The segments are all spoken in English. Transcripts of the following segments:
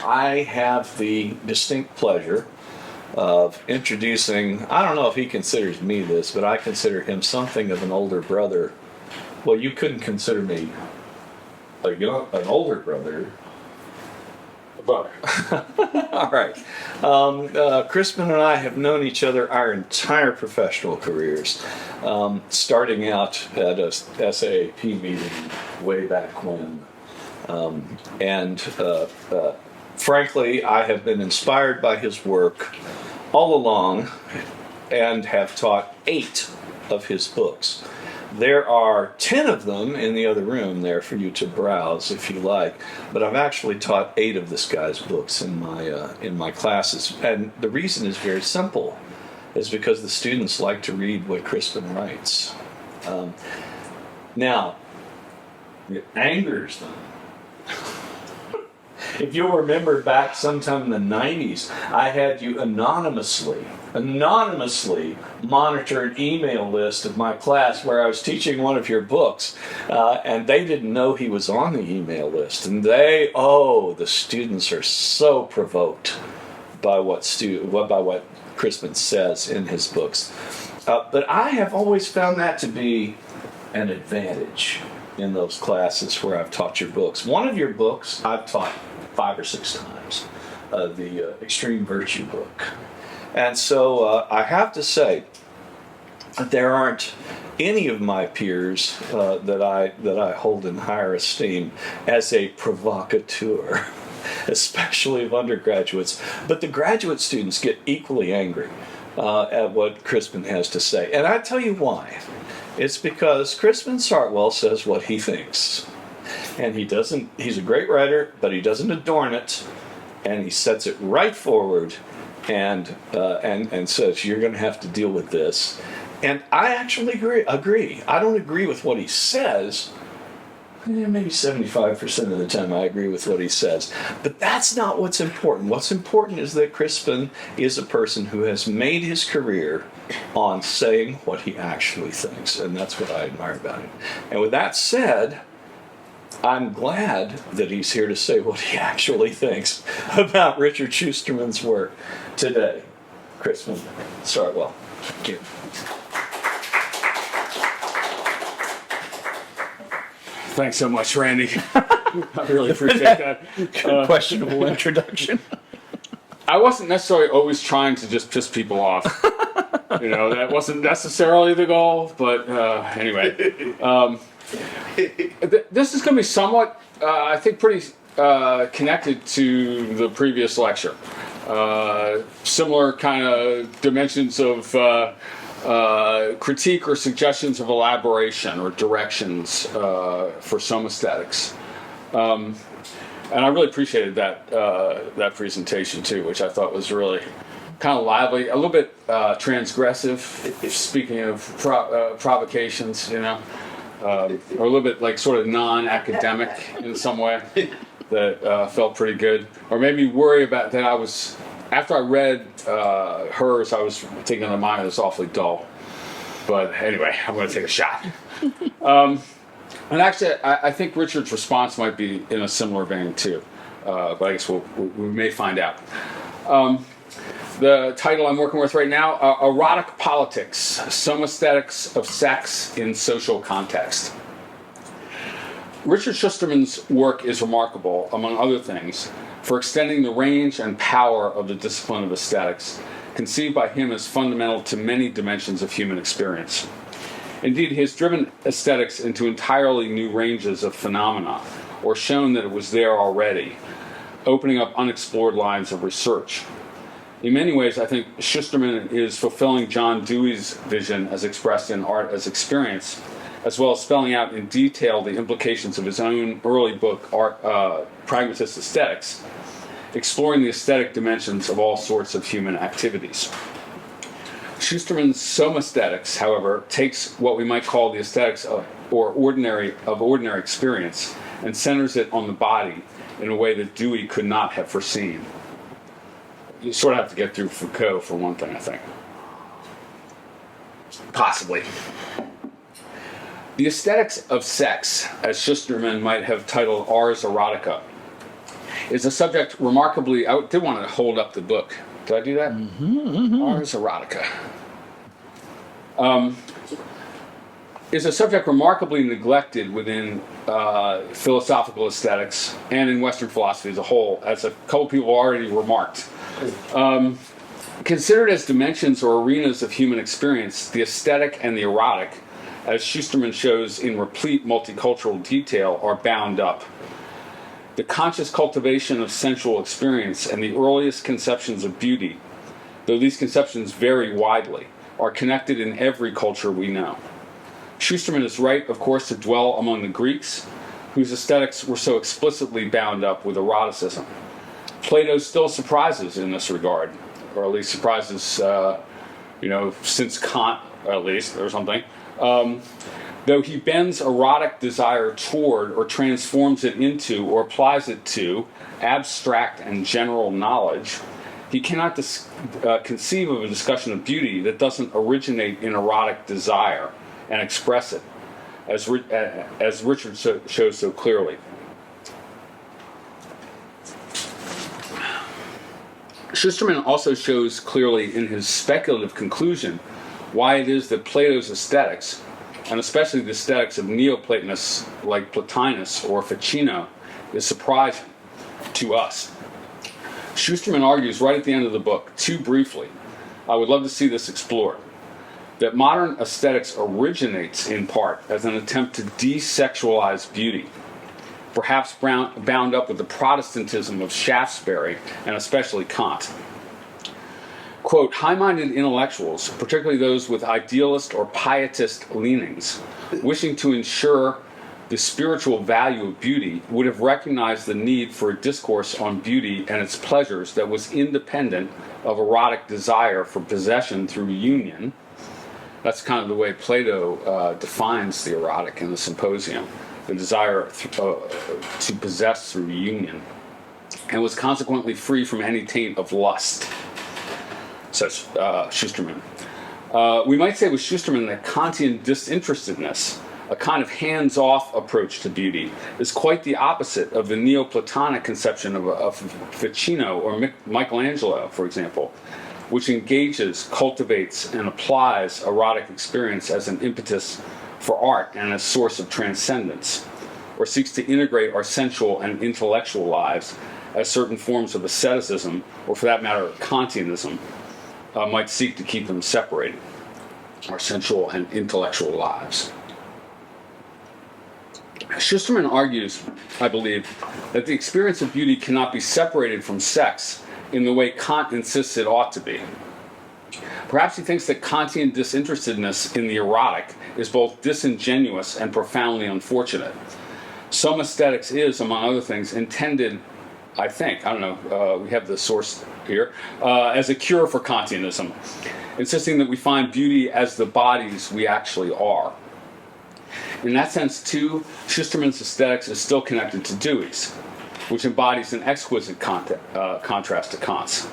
I have the distinct pleasure of introducing, I don't know if he considers me this, but I consider him something of an older brother. Well, you couldn't consider me an older brother. Brother. All right. Crispin and I have known each other our entire professional careers, starting out at a SAAP meeting way back when. Frankly, I have been inspired by his work all along and have taught 8 of his books. There are 10 of them in the other room there for you to browse if you like, but I've actually taught 8 of this guy's books in my classes, and the reason is very simple. Is because the students like to read what Crispin writes. Now, it angers them. If you'll remember back sometime in the 90s, I had you anonymously monitor an email list of my class where I was teaching one of your books, and they didn't know he was on the email list. And the students are so provoked by what Crispin says in his books. But I have always found that to be an advantage in those classes where I've taught your books. One of your books I've taught 5 or 6 times, the Extreme Virtue book. And so I have to say that there aren't any of my peers that I hold in higher esteem as a provocateur, especially of undergraduates. But the graduate students get equally angry at what Crispin has to say. And I tell you why. It's because Crispin Sartwell says what he thinks. And he's a great writer, but he doesn't adorn it, and he sets it right forward and says, you're going to have to deal with this. And I actually agree. I don't agree with what he says. Maybe 75% of the time I agree with what he says. But that's not what's important. What's important is that Crispin is a person who has made his career on saying what he actually thinks, and that's what I admire about him. And with that said, I'm glad that he's here to say what he actually thinks about Richard Shusterman's work today. Crispin Sartwell. Thank you. Thanks so much, Randy. I really appreciate that. Questionable introduction. I wasn't necessarily always trying to just piss people off. That wasn't necessarily the goal, but anyway. This is going to be somewhat, I think, pretty connected to the previous lecture. Similar kind of dimensions of critique or suggestions of elaboration or directions for Somaesthetics. And I really appreciated that presentation too, which I thought was really kind of lively, a little bit transgressive, speaking of provocations, or a little bit like sort of non-academic in some way that felt pretty good. Or made me worry about that after I read hers, I was thinking of mine was awfully dull. But anyway, I'm going to take a shot. And actually, I think Richard's response might be in a similar vein too. But I guess we may find out. The title I'm working with right now, Erotic Politics, Somaesthetics of Sex in Social Context. Richard Shusterman's work is remarkable, among other things, for extending the range and power of the discipline of aesthetics, conceived by him as fundamental to many dimensions of human experience. Indeed, he has driven aesthetics into entirely new ranges of phenomena, or shown that it was there already, opening up unexplored lines of research. In many ways, I think Shusterman is fulfilling John Dewey's vision as expressed in Art as Experience, as well as spelling out in detail the implications of his own early book, Pragmatist Aesthetics, exploring the aesthetic dimensions of all sorts of human activities. Shusterman's Somaesthetics, however, takes what we might call the aesthetics of ordinary experience and centers it on the body in a way that Dewey could not have foreseen. You sort of have to get through Foucault for one thing, I think. Possibly. The aesthetics of sex, as Shusterman might have titled Ars Erotica, is a subject remarkably, I did want to hold up the book. Did I do that? Ars Erotica. Is a subject remarkably neglected within philosophical aesthetics and in Western philosophy as a whole, as a couple people already remarked. Considered as dimensions or arenas of human experience, the aesthetic and the erotic, as Shusterman shows in replete multicultural detail, are bound up. The conscious cultivation of sensual experience and the earliest conceptions of beauty, though these conceptions vary widely, are connected in every culture we know. Shusterman is right, of course, to dwell among the Greeks, whose aesthetics were so explicitly bound up with eroticism. Plato still surprises in this regard, or at least surprises, since Kant, at least, or something. Though he bends erotic desire toward, or transforms it into, or applies it to, abstract and general knowledge, he cannot conceive of a discussion of beauty that doesn't originate in erotic desire and express it, as Richard shows so clearly. Shusterman also shows clearly in his speculative conclusion why it is that Plato's aesthetics, and especially the aesthetics of Neoplatonists like Plotinus or Ficino, is surprising to us. Shusterman argues right at the end of the book, too briefly, I would love to see this explored, that modern aesthetics originates in part as an attempt to desexualize beauty, perhaps bound up with the Protestantism of Shaftesbury and especially Kant. Quote, high-minded intellectuals, particularly those with idealist or pietist leanings, wishing to ensure the spiritual value of beauty, would have recognized the need for a discourse on beauty and its pleasures that was independent of erotic desire for possession through union. That's kind of the way Plato defines the erotic in the Symposium, the desire to possess through union, and was consequently free from any taint of lust, says Shusterman. We might say with Shusterman that Kantian disinterestedness, a kind of hands-off approach to beauty, is quite the opposite of the Neoplatonic conception of Ficino or Michelangelo, for example, which engages, cultivates, and applies erotic experience as an impetus for art and a source of transcendence, or seeks to integrate our sensual and intellectual lives as certain forms of asceticism, or for that matter, Kantianism, might seek to keep them separated, our sensual and intellectual lives. Shusterman argues, I believe, that the experience of beauty cannot be separated from sex in the way Kant insists it ought to be. Perhaps he thinks that Kantian disinterestedness in the erotic is both disingenuous and profoundly unfortunate. Somaesthetics is, among other things, intended, I think, we have the source here, as a cure for Kantianism, insisting that we find beauty as the bodies we actually are. In that sense, too, Shusterman's aesthetics is still connected to Dewey's, which embodies an exquisite contrast to Kant's.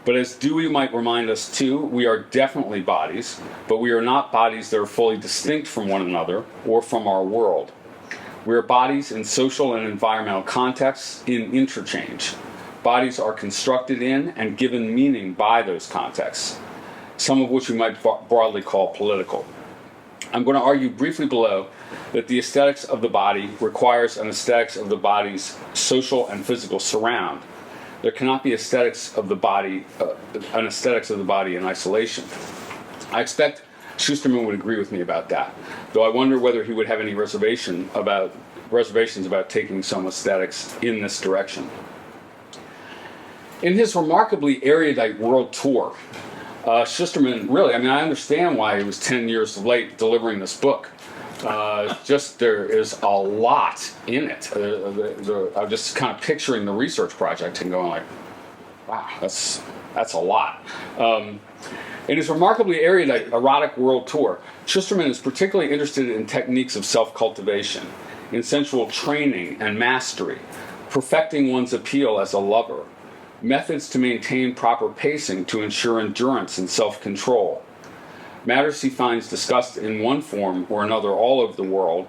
But as Dewey might remind us too, we are definitely bodies, but we are not bodies that are fully distinct from one another or from our world. We are bodies in social and environmental contexts in interchange. Bodies are constructed in and given meaning by those contexts, some of which we might broadly call political. I'm going to argue briefly below that the aesthetics of the body requires an aesthetics of the body's social and physical surround. There cannot be aesthetics of the body, an aesthetics of the body in isolation. I expect Shusterman would agree with me about that, though I wonder whether he would have any reservations about taking some aesthetics in this direction. In his remarkably erudite world tour, Shusterman, really, I understand why he was 10 years late delivering this book. There is a lot in it. I'm just kind of picturing the research project and going like, wow, that's a lot. In his remarkably erudite erotic world tour, Shusterman is particularly interested in techniques of self-cultivation, in sensual training and mastery, perfecting one's appeal as a lover, methods to maintain proper pacing to ensure endurance and self-control, matters he finds discussed in one form or another all over the world,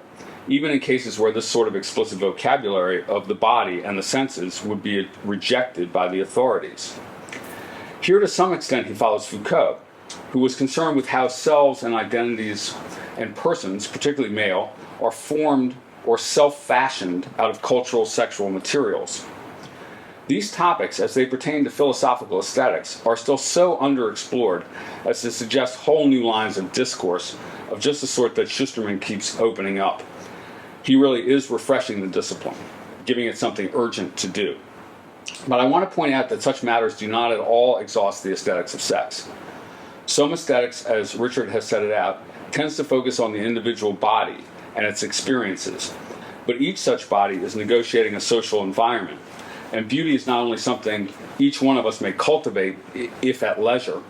even in cases where this sort of explicit vocabulary of the body and the senses would be rejected by the authorities. Here, to some extent, he follows Foucault, who was concerned with how selves and identities and persons, particularly male, are formed or self-fashioned out of cultural sexual materials. These topics, as they pertain to philosophical aesthetics, are still so underexplored as to suggest whole new lines of discourse of just the sort that Shusterman keeps opening up. He really is refreshing the discipline, giving it something urgent to do. But I want to point out that such matters do not at all exhaust the aesthetics of sex. Somaesthetics, as Richard has set it out, tends to focus on the individual body and its experiences, but each such body is negotiating a social environment, and beauty is not only something each one of us may cultivate if at leisure,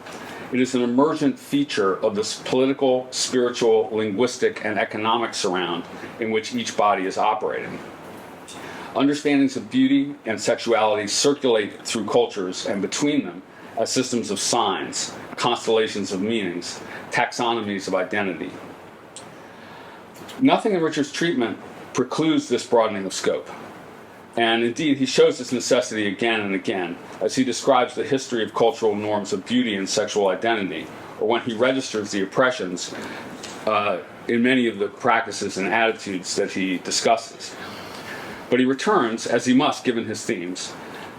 it is an emergent feature of this political, spiritual, linguistic, and economic surround in which each body is operating. Understandings of beauty and sexuality circulate through cultures and between them as systems of signs, constellations of meanings, taxonomies of identity. Nothing in Richard's treatment precludes this broadening of scope. And indeed, he shows this necessity again and again as he describes the history of cultural norms of beauty and sexual identity, or when he registers the oppressions in many of the practices and attitudes that he discusses. But he returns, as he must given his themes,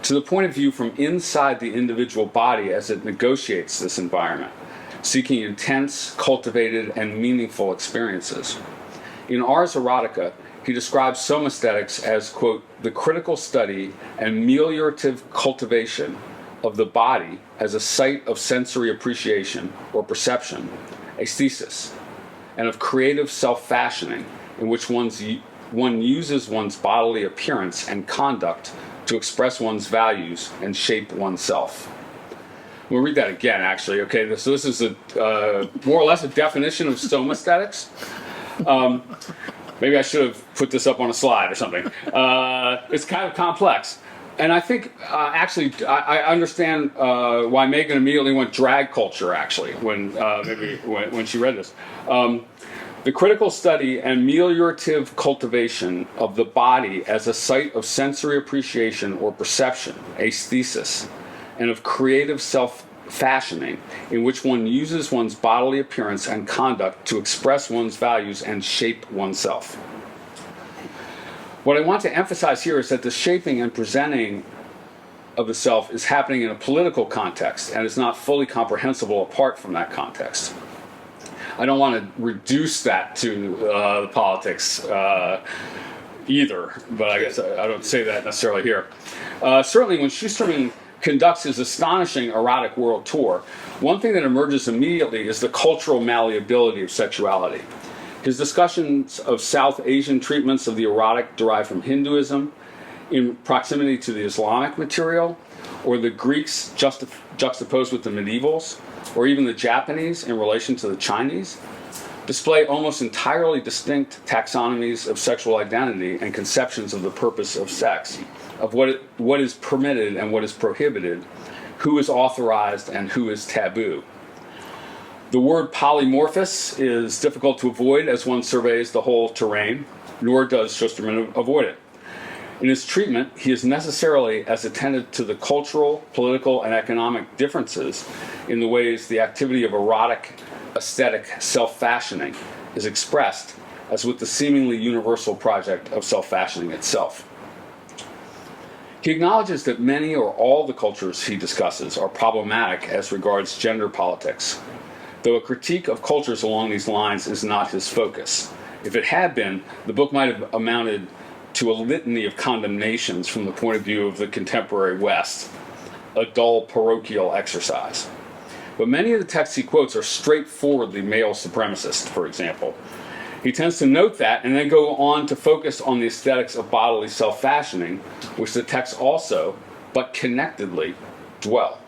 to the point of view from inside the individual body as it negotiates this environment, seeking intense, cultivated, and meaningful experiences. In Ars Erotica, he describes Somaesthetics as, quote, the critical study and meliorative cultivation of the body as a site of sensory appreciation or perception, aesthesis, and of creative self-fashioning in which one uses one's bodily appearance and conduct to express one's values and shape oneself. We'll read that again, actually. Okay, so this is more or less a definition of Somaesthetics. Maybe I should have put this up on a slide or something. It's kind of complex. And I think, I understand why Megan immediately went drag culture, actually, when she read this. The critical study and meliorative cultivation of the body as a site of sensory appreciation or perception, aesthesis, and of creative self-fashioning, in which one uses one's bodily appearance and conduct to express one's values and shape oneself. What I want to emphasize here is that the shaping and presenting of the self is happening in a political context and is not fully comprehensible apart from that context. I don't want to reduce that to the politics either, but I guess I don't say that necessarily here. Certainly when Shusterman conducts his astonishing erotic world tour, one thing that emerges immediately is the cultural malleability of sexuality. His discussions of South Asian treatments of the erotic derived from Hinduism in proximity to the Islamic material, or the Greeks juxtaposed with the medievals, or even the Japanese in relation to the Chinese, display almost entirely distinct taxonomies of sexual identity and conceptions of the purpose of sex, of what is permitted and what is prohibited, who is authorized and who is taboo. The word polymorphous is difficult to avoid as one surveys the whole terrain, nor does Shusterman avoid it. In his treatment, he is necessarily as attentive to the cultural, political, and economic differences in the ways the activity of erotic, aesthetic self-fashioning is expressed as with the seemingly universal project of self-fashioning itself. He acknowledges that many or all the cultures he discusses are problematic as regards gender politics, though a critique of cultures along these lines is not his focus. If it had been, the book might have amounted to a litany of condemnations from the point of view of the contemporary West, a dull parochial exercise. But many of the texts he quotes are straightforwardly male supremacist, for example. He tends to note that and then go on to focus on the aesthetics of bodily self-fashioning, which the texts also, but connectedly, dwell.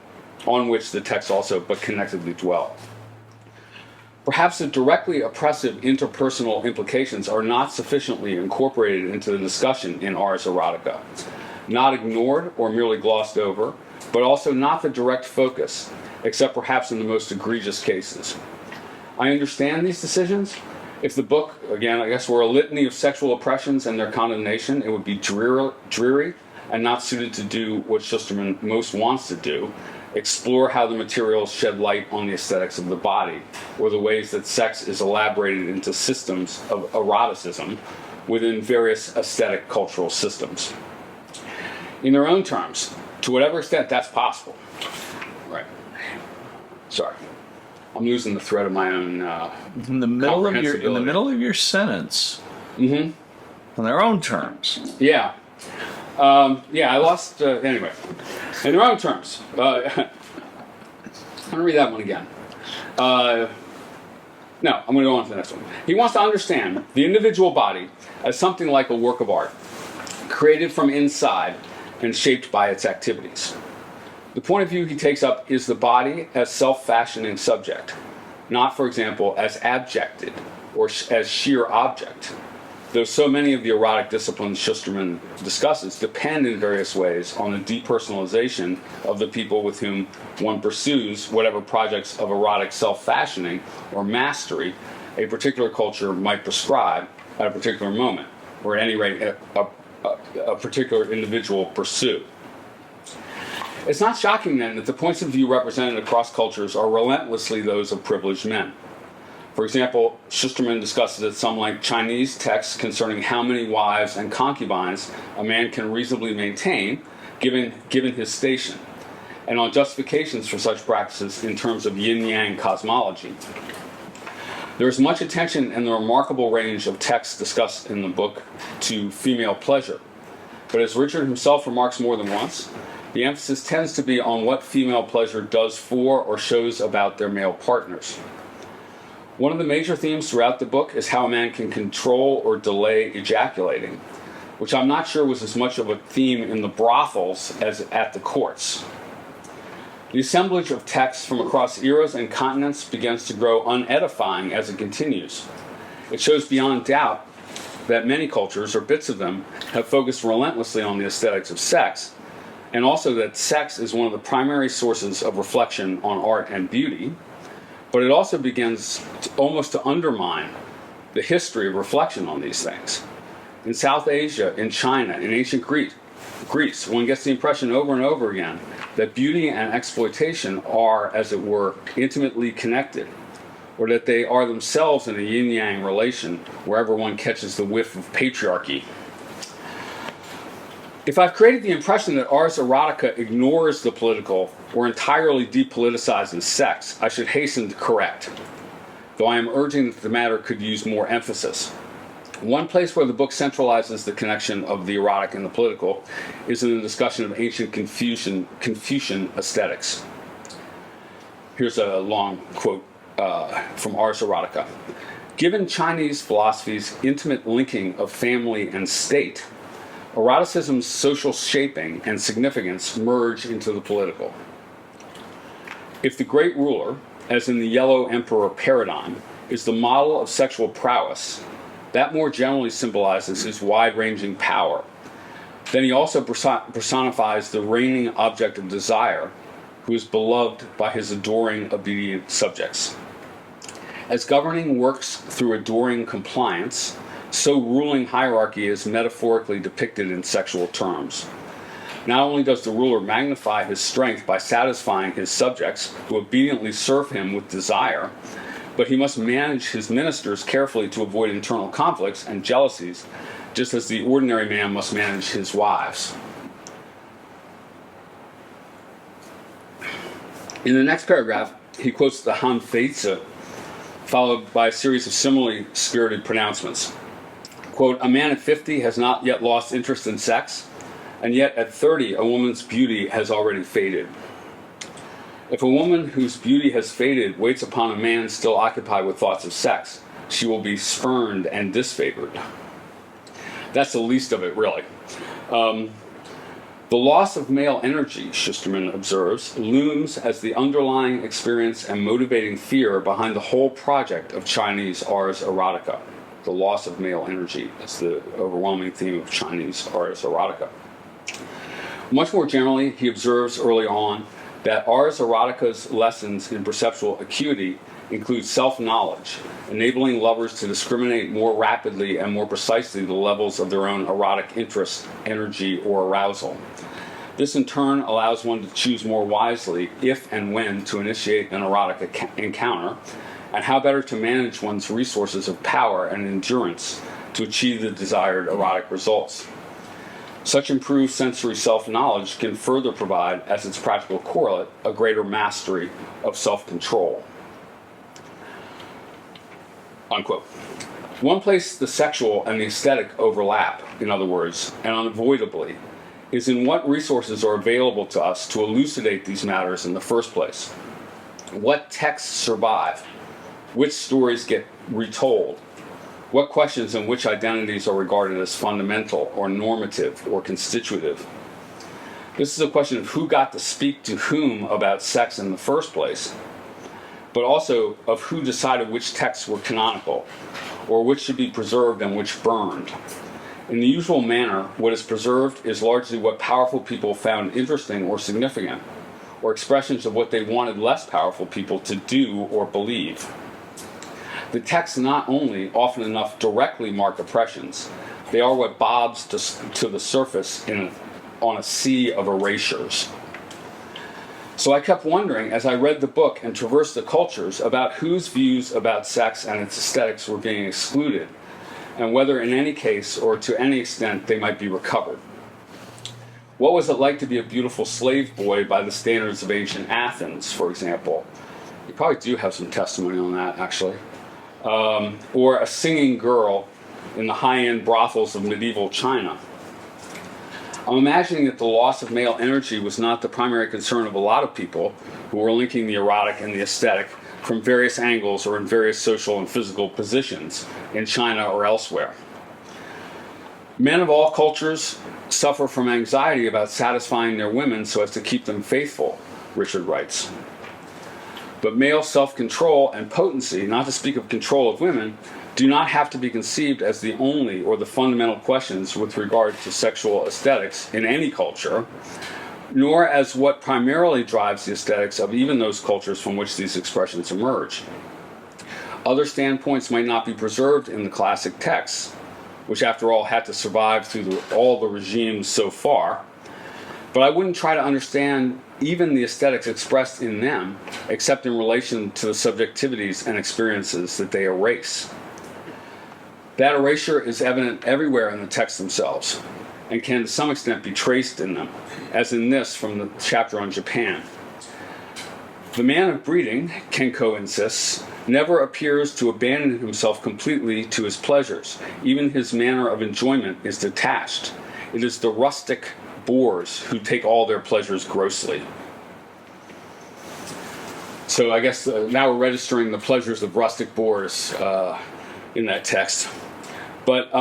Perhaps the directly oppressive interpersonal implications are not sufficiently incorporated into the discussion in Ars Erotica, not ignored or merely glossed over, but also not the direct focus, except perhaps in the most egregious cases. I understand these decisions, If the book, again, I guess, were a litany of sexual oppressions and their condemnation, it would be dreary and not suited to do what Shusterman most wants to do, explore how the materials shed light on the aesthetics of the body, or the ways that sex is elaborated into systems of eroticism within various aesthetic cultural systems. In their own terms, to whatever extent that's possible. Right. Sorry. I'm losing the thread of my own in the middle of your sentence. Mm-hmm. On their own terms. Yeah. I lost... anyway. In their own terms. I'm going to read that one again. No, I'm going to go on to the next one. He wants to understand the individual body as something like a work of art, created from inside and shaped by its activities. The point of view he takes up is the body as self-fashioning subject, not, for example, as abjected or as sheer object, though so many of the erotic disciplines Shusterman discusses depend in various ways on the depersonalization of the people with whom one pursues whatever projects of erotic self-fashioning or mastery a particular culture might prescribe at a particular moment, or at any rate a particular individual pursue. It's not shocking, then, that the points of view represented across cultures are relentlessly those of privileged men. For example, Shusterman discusses at some length Chinese texts concerning how many wives and concubines a man can reasonably maintain, given his station, and on justifications for such practices in terms of yin-yang cosmology. There is much attention in the remarkable range of texts discussed in the book to female pleasure, but as Richard himself remarks more than once, the emphasis tends to be on what female pleasure does for or shows about their male partners. One of the major themes throughout the book is how a man can control or delay ejaculating, which I'm not sure was as much of a theme in the brothels as at the courts. The assemblage of texts from across eras and continents begins to grow unedifying as it continues. It shows beyond doubt that many cultures, or bits of them, have focused relentlessly on the aesthetics of sex, and also that sex is one of the primary sources of reflection on art and beauty, but it also begins almost to undermine the history of reflection on these things. In South Asia, in China, in ancient Greece, one gets the impression over and over again that beauty and exploitation are, as it were, intimately connected, or that they are themselves in a yin-yang relation wherever one catches the whiff of patriarchy. If I've created the impression that ars erotica ignores the political or entirely depoliticizes sex, I should hasten to correct, though I am urging that the matter could use more emphasis. One place where the book centralizes the connection of the erotic and the political is in the discussion of ancient Confucian aesthetics. Here's a long quote from Ars Erotica. Given Chinese philosophy's intimate linking of family and state, eroticism's social shaping and significance merge into the political. If the great ruler, as in the Yellow Emperor paradigm, is the model of sexual prowess, that more generally symbolizes his wide-ranging power. Then he also personifies the reigning object of desire, who is beloved by his adoring, obedient subjects. As governing works through adoring compliance, so ruling hierarchy is metaphorically depicted in sexual terms. Not only does the ruler magnify his strength by satisfying his subjects, who obediently serve him with desire, but he must manage his ministers carefully to avoid internal conflicts and jealousies, just as the ordinary man must manage his wives. In the next paragraph, he quotes the Han Feizi, followed by a series of similarly spirited pronouncements. Quote, a man at 50 has not yet lost interest in sex, and yet at 30 a woman's beauty has already faded. If a woman whose beauty has faded waits upon a man still occupied with thoughts of sex, she will be spurned and disfavored. That's the least of it, really. The loss of male energy, Shusterman observes, looms as the underlying experience and motivating fear behind the whole project of Chinese ars erotica. The loss of male energy is the overwhelming theme of Chinese ars erotica. Much more generally, he observes early on that ars erotica's lessons in perceptual acuity include self-knowledge, enabling lovers to discriminate more rapidly and more precisely the levels of their own erotic interest, energy, or arousal. This in turn allows one to choose more wisely if and when to initiate an erotic encounter, and how better to manage one's resources of power and endurance to achieve the desired erotic results. Such improved sensory self-knowledge can further provide, as its practical correlate, a greater mastery of self-control. Unquote. One place the sexual and the aesthetic overlap, in other words, and unavoidably, is in what resources are available to us to elucidate these matters in the first place. What texts survive? Which stories get retold? What questions and which identities are regarded as fundamental or normative or constitutive? This is a question of who got to speak to whom about sex in the first place, but also of who decided which texts were canonical, or which should be preserved and which burned. In the usual manner, what is preserved is largely what powerful people found interesting or significant, or expressions of what they wanted less powerful people to do or believe. The texts not only, often enough, directly mark oppressions, they are what bobs to the surface on a sea of erasures. So I kept wondering, as I read the book and traversed the cultures, about whose views about sex and its aesthetics were being excluded, and whether in any case or to any extent they might be recovered. What was it like to be a beautiful slave boy by the standards of ancient Athens, for example? You probably do have some testimony on that, actually. Or a singing girl in the high-end brothels of medieval China. I'm imagining that the loss of male energy was not the primary concern of a lot of people who were linking the erotic and the aesthetic from various angles or in various social and physical positions in China or elsewhere. Men of all cultures suffer from anxiety about satisfying their women so as to keep them faithful, Richard writes. But male self-control and potency, not to speak of control of women, do not have to be conceived as the only or the fundamental questions with regard to sexual aesthetics in any culture, nor as what primarily drives the aesthetics of even those cultures from which these expressions emerge. Other standpoints might not be preserved in the classic texts, which after all had to survive through all the regimes so far, but I wouldn't try to understand even the aesthetics expressed in them, except in relation to the subjectivities and experiences that they erase. That erasure is evident everywhere in the texts themselves, and can to some extent be traced in them, as in this from the chapter on Japan. The man of breeding, Kenko insists, never appears to abandon himself completely to his pleasures. Even his manner of enjoyment is detached. It is the rustic boors who take all their pleasures grossly. So I guess now we're registering the pleasures of rustic boors in that text. But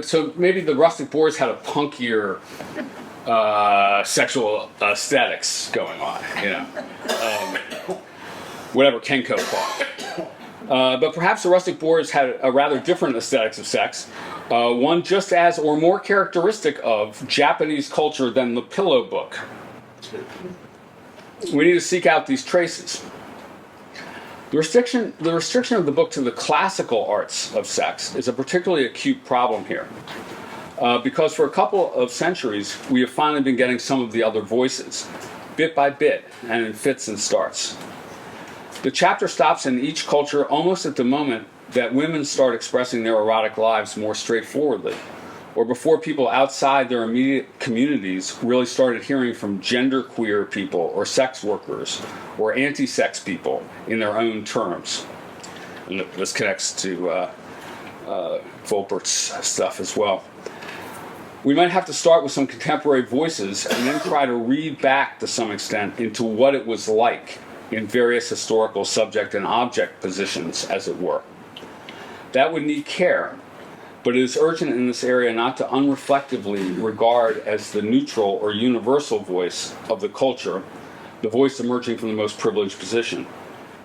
so maybe the rustic boors had a punkier sexual aesthetics going on, you know, whatever Kenko called it. But perhaps the rustic boors had a rather different aesthetics of sex, one just as or more characteristic of Japanese culture than the Pillow Book. We need to seek out these traces. The restriction of the book to the classical arts of sex is a particularly acute problem here, because for a couple of centuries we have finally been getting some of the other voices, bit by bit and in fits and starts. The chapter stops in each culture almost at the moment that women start expressing their erotic lives more straightforwardly, or before people outside their immediate communities really started hearing from genderqueer people or sex workers or anti-sex people in their own terms. And this connects to Volpert's stuff as well. We might have to start with some contemporary voices and then try to read back to some extent into what it was like in various historical subject and object positions, as it were. That would need care, but it is urgent in this area not to unreflectively regard as the neutral or universal voice of the culture, the voice emerging from the most privileged position,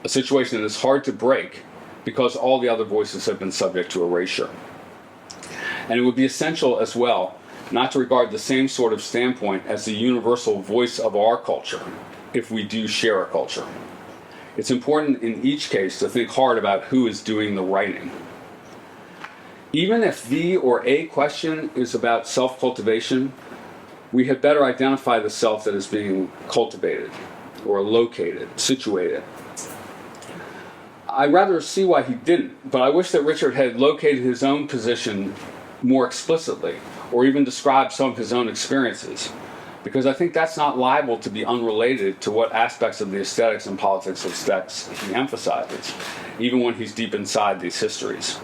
a situation that is hard to break because all the other voices have been subject to erasure. And it would be essential as well not to regard the same sort of standpoint as the universal voice of our culture, if we do share a culture. It's important in each case to think hard about who is doing the writing. Even if the or a question is about self-cultivation, we had better identify the self that is being cultivated or located, situated. I rather see why he didn't, but I wish that Richard had located his own position more explicitly, or even described some of his own experiences, because I think that's not liable to be unrelated to what aspects of the aesthetics and politics of sex he emphasizes, even when he's deep inside these histories.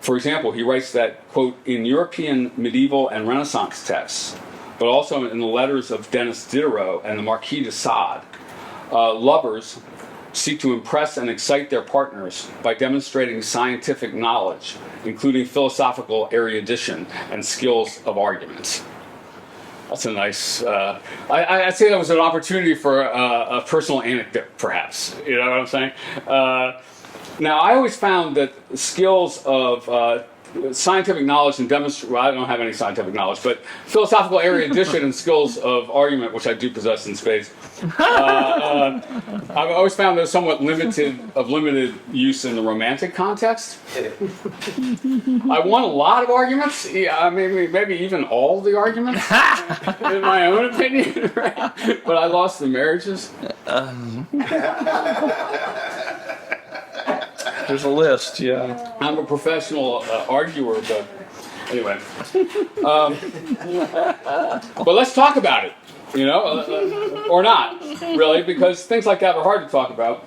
For example, he writes that, quote, in European medieval and Renaissance texts, but also in the letters of Denis Diderot and the Marquis de Sade, lovers seek to impress and excite their partners by demonstrating scientific knowledge, including philosophical erudition and skills of arguments. That's a nice, I'd say that was an opportunity for a personal anecdote, perhaps. You know what I'm saying? Now, I always found that skills of scientific knowledge and demonstration, well, I don't have any scientific knowledge, but philosophical erudition and skills of argument, which I do possess in spades, I've always found those somewhat limited use in the romantic context. I won a lot of arguments, maybe even all the arguments, in my own opinion, right? But I lost the marriages. There's a list, yeah. I'm a professional arguer, but anyway. But let's talk about it, or not, really, because things like that are hard to talk about.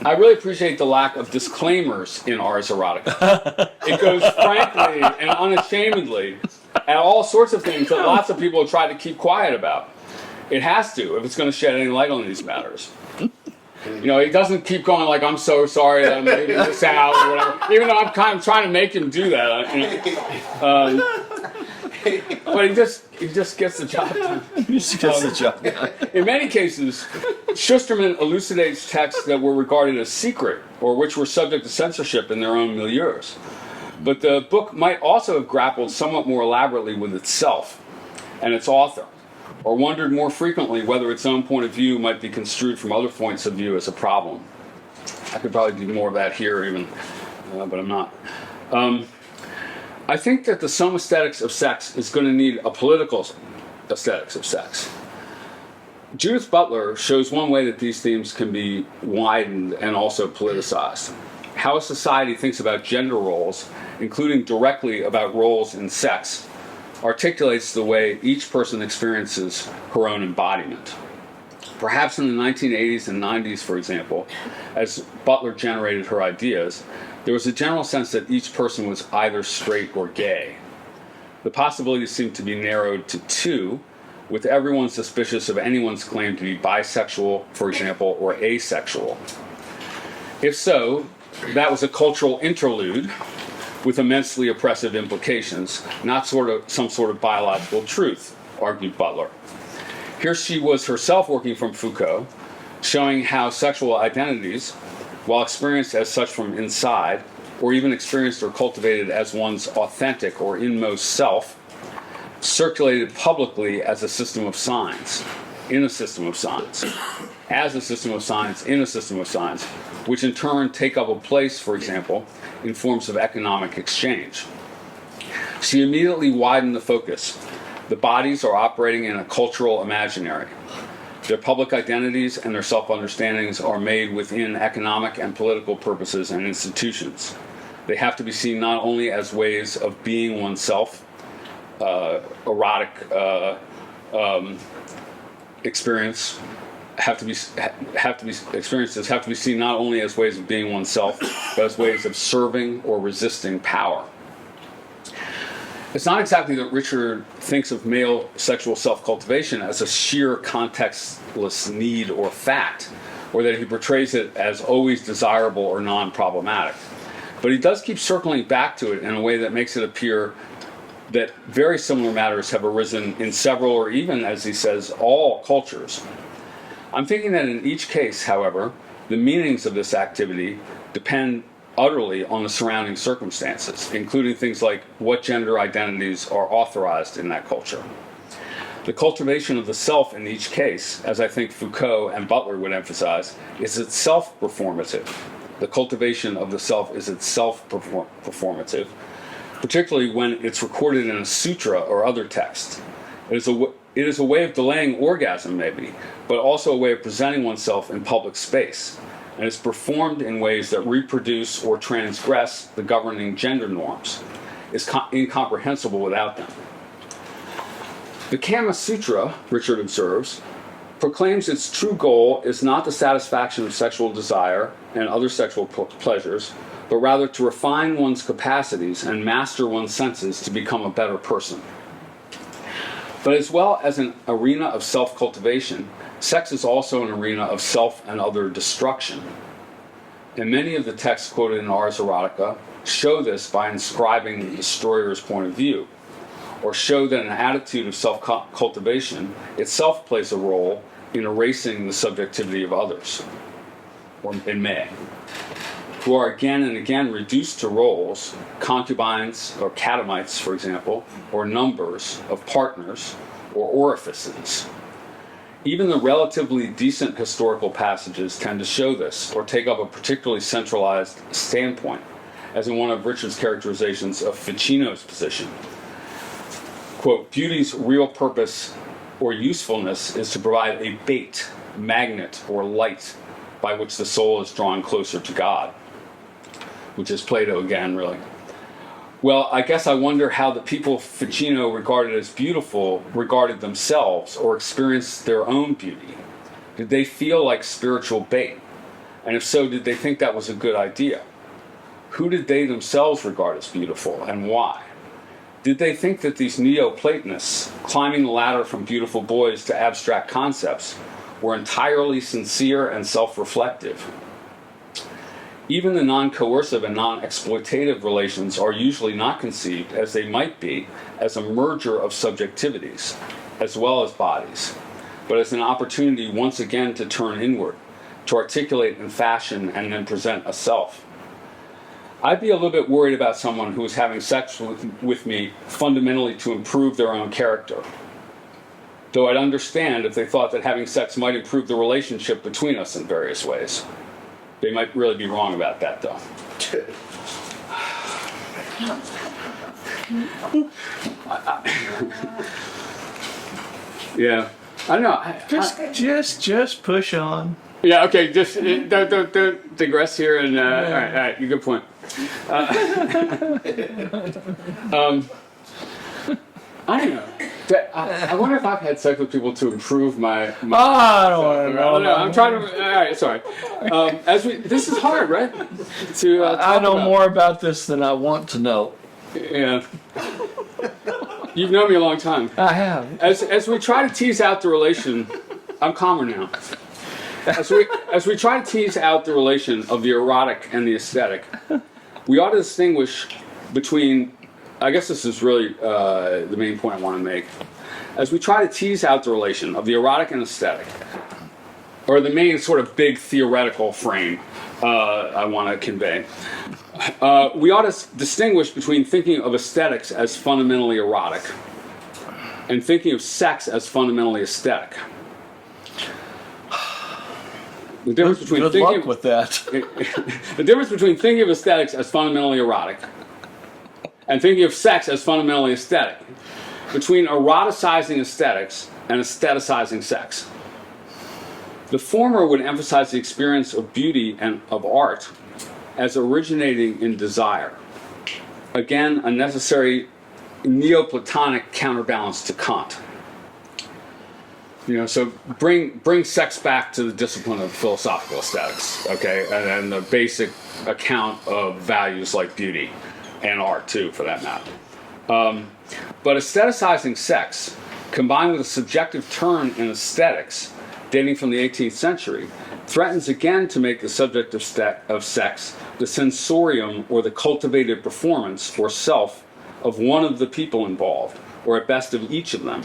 I really appreciate the lack of disclaimers in Ars Erotica. It goes frankly and unashamedly at all sorts of things that lots of people have tried to keep quiet about. It has to, if it's going to shed any light on these matters. He doesn't keep going like, I'm so sorry that I'm leaving this out or whatever, even though I'm kind of trying to make him do that. But he just gets the job done. He just gets the job done. In many cases, Shusterman elucidates texts that were regarded as secret or which were subject to censorship in their own milieus. But the book might also have grappled somewhat more elaborately with itself and its author, or wondered more frequently whether its own point of view might be construed from other points of view as a problem. I could probably do more of that here even, but I'm not. I think that the Somaesthetics of sex is going to need a political aesthetics of sex. Judith Butler shows one way that these themes can be widened and also politicized. How a society thinks about gender roles, including directly about roles in sex, articulates the way each person experiences her own embodiment. Perhaps in the 1980s and 90s, for example, as Butler generated her ideas, there was a general sense that each person was either straight or gay. The possibilities seemed to be narrowed to two, with everyone suspicious of anyone's claim to be bisexual, for example, or asexual. If so, that was a cultural interlude with immensely oppressive implications, not some sort of biological truth, argued Butler. Here she was herself working from Foucault, showing how sexual identities, while experienced as such from inside, or even experienced or cultivated as one's authentic or inmost self, circulated publicly as a system of signs, in a system of signs, as a system of signs, in a system of signs, which in turn take up a place, for example, in forms of economic exchange. She immediately widened the focus. The bodies are operating in a cultural imaginary. Their public identities and their self-understandings are made within economic and political purposes and institutions. They have to be seen not only as ways of being oneself, erotic experience experiences have to be seen not only as ways of being oneself, but as ways of serving or resisting power. It's not exactly that Richard thinks of male sexual self-cultivation as a sheer contextless need or fact, or that he portrays it as always desirable or non-problematic. But he does keep circling back to it in a way that makes it appear that very similar matters have arisen in several, or even, as he says, all cultures. I'm thinking that in each case, however, the meanings of this activity depend utterly on the surrounding circumstances, including things like what gender identities are authorized in that culture. The cultivation of the self in each case, as I think Foucault and Butler would emphasize, is itself performative. The cultivation of the self is itself performative, particularly when it's recorded in a sutra or other text. It is a way of delaying orgasm, maybe, but also a way of presenting oneself in public space, and it's performed in ways that reproduce or transgress the governing gender norms. It's incomprehensible without them. The Kama Sutra, Richard observes, proclaims its true goal is not the satisfaction of sexual desire and other sexual pleasures, but rather to refine one's capacities and master one's senses to become a better person. But as well as an arena of self-cultivation, sex is also an arena of self and other destruction. And many of the texts quoted in Ars Erotica show this by inscribing the destroyer's point of view, or show that an attitude of self-cultivation itself plays a role in erasing the subjectivity of others, or in may, who are again and again reduced to roles, concubines or catamites, for example, or numbers of partners or orifices. Even the relatively decent historical passages tend to show this, or take up a particularly centralized standpoint, as in one of Richard's characterizations of Ficino's position. Quote, beauty's real purpose or usefulness is to provide a bait, magnet, or light by which the soul is drawn closer to God, which is Plato again, really. Well, I guess I wonder how the people Ficino regarded as beautiful regarded themselves or experienced their own beauty. Did they feel like spiritual bait? And if so, did they think that was a good idea? Who did they themselves regard as beautiful, and why? Did they think that these Neoplatonists, climbing the ladder from beautiful boys to abstract concepts, were entirely sincere and self-reflective? Even the non-coercive and non-exploitative relations are usually not conceived, as they might be, as a merger of subjectivities, as well as bodies, but as an opportunity once again to turn inward, to articulate and fashion and then present a self. I'd be a little bit worried about someone who was having sex with me fundamentally to improve their own character. Though I'd understand if they thought that having sex might improve the relationship between us in various ways. They might really be wrong about that, though. Yeah, I don't know. Just push on. Yeah, okay. Just don't digress here. And all right, you good point. I don't know. I wonder if I've had sex with people to improve my I don't want to know. No, I'm trying to. All right, sorry. This is hard, right? To I know more about this than I want to know. Yeah. You've known me a long time. I have. As we try to tease out the relation, I'm calmer now. As we try to tease out the relation of the erotic and the aesthetic, we ought to distinguish between. I guess this is really the main point I want to make. As we try to tease out the relation of the erotic and aesthetic, or the main sort of big theoretical frame I want to convey, we ought to distinguish between thinking of aesthetics as fundamentally erotic and thinking of sex as fundamentally aesthetic. The difference between Good luck with that. The difference between thinking of aesthetics as fundamentally erotic and thinking of sex as fundamentally aesthetic, between eroticizing aesthetics and aestheticizing sex. The former would emphasize the experience of beauty and of art as originating in desire. Again, a necessary Neoplatonic counterbalance to Kant. So bring sex back to the discipline of philosophical aesthetics, okay, and the basic account of values like beauty. And art, too, for that matter. But aestheticizing sex, combined with a subjective turn in aesthetics dating from the 18th century, threatens again to make the subject of sex the sensorium or the cultivated performance or self of one of the people involved, or at best of each of them.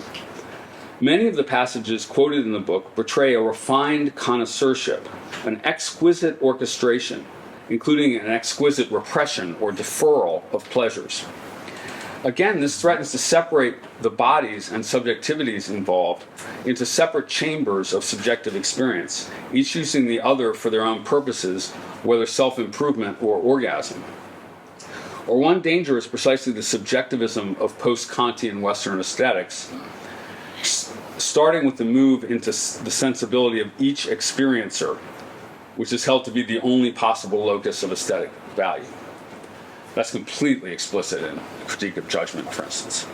Many of the passages quoted in the book portray a refined connoisseurship, an exquisite orchestration, including an exquisite repression or deferral of pleasures. Again, this threatens to separate the bodies and subjectivities involved into separate chambers of subjective experience, each using the other for their own purposes, whether self-improvement or orgasm. Or one danger is precisely the subjectivism of post-Kantian Western aesthetics, starting with the move into the sensibility of each experiencer, which is held to be the only possible locus of aesthetic value. That's completely explicit in critique of judgment, for instance.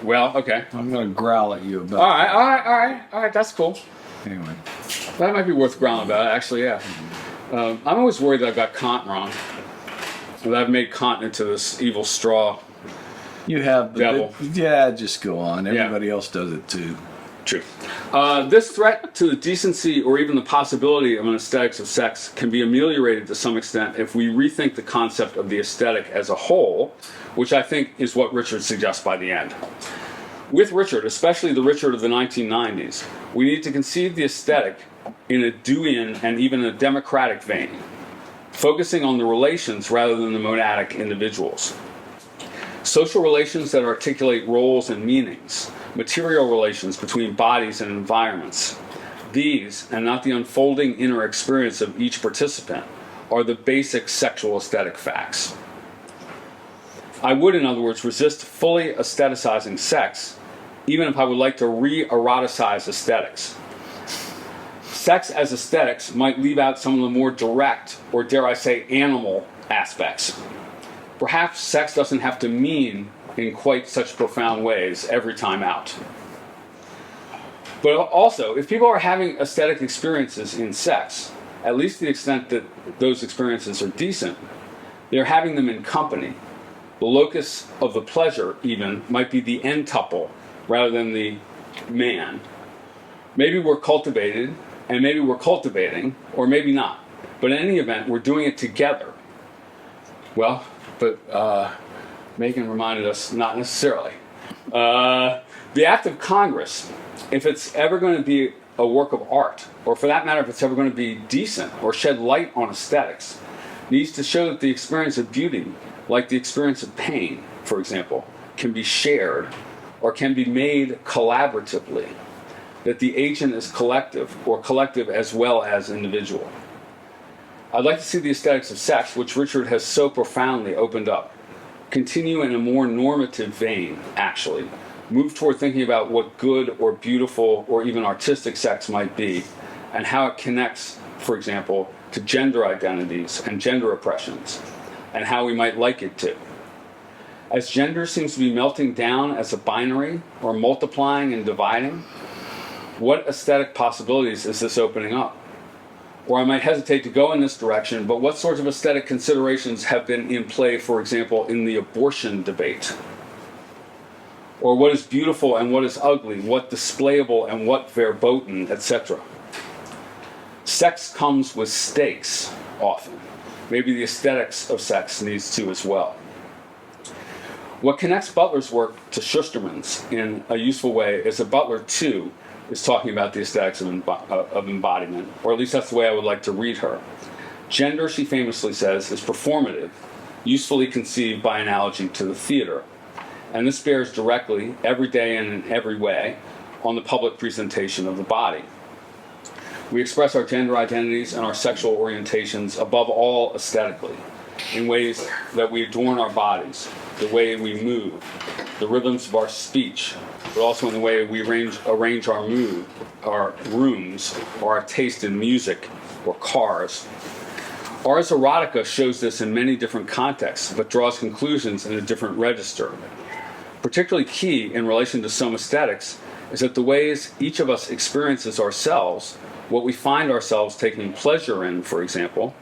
Well, okay. I'm going to growl at you about All right, that's cool. Anyway. That might be worth growling about, actually, yeah. I'm always worried that I've got Kant wrong. That I've made Kant into this evil straw. You have, devil. Yeah, just go on. Everybody else does it too. True. This threat to the decency or even the possibility of an aesthetics of sex can be ameliorated to some extent if we rethink the concept of the aesthetic as a whole, which I think is what Richard suggests by the end. With Richard, especially the Richard of the 1990s, we need to conceive the aesthetic in a Deweyan and even a democratic vein, focusing on the relations rather than the monadic individuals. Social relations that articulate roles and meanings, material relations between bodies and environments. These, and not the unfolding inner experience of each participant, are the basic sexual aesthetic facts. I would, in other words, resist fully aestheticizing sex, even if I would like to re-eroticize aesthetics. Sex as aesthetics might leave out some of the more direct, or dare I say, animal aspects. Perhaps sex doesn't have to mean in quite such profound ways every time out. But also, if people are having aesthetic experiences in sex, at least to the extent that those experiences are decent, they're having them in company. The locus of the pleasure, even, might be the entuple rather than the man. Maybe we're cultivated, and maybe we're cultivating, or maybe not. But in any event, we're doing it together. Well, but Megan reminded us, not necessarily. The act of Congress, if it's ever going to be a work of art, or for that matter, if it's ever going to be decent or shed light on aesthetics, needs to show that the experience of beauty, like the experience of pain, for example, can be shared or can be made collaboratively, that the agent is collective, or collective as well as individual. I'd like to see the aesthetics of sex, which Richard has so profoundly opened up, continue in a more normative vein, actually. Move toward thinking about what good or beautiful or even artistic sex might be, and how it connects, for example, to gender identities and gender oppressions, and how we might like it to. As gender seems to be melting down as a binary, or multiplying and dividing, what aesthetic possibilities is this opening up? Or I might hesitate to go in this direction, but what sorts of aesthetic considerations have been in play, for example, in the abortion debate? Or what is beautiful and what is ugly, what displayable and what verboten, etc. Sex comes with stakes, often. Maybe the aesthetics of sex needs to as well. What connects Butler's work to Shusterman's in a useful way is that Butler, too, is talking about the aesthetics of embodiment, or at least that's the way I would like to read her. Gender, she famously says, is performative, usefully conceived by analogy to the theater. And this bears directly, every day and in every way, on the public presentation of the body. We express our gender identities and our sexual orientations above all aesthetically, in ways that we adorn our bodies, the way we move, the rhythms of our speech, but also in the way we arrange our mood, our rooms, or our taste in music or cars. Ars erotica shows this in many different contexts, but draws conclusions in a different register. Particularly key in relation to Somaesthetics is that the ways each of us experiences ourselves, what we find ourselves taking pleasure in, for example,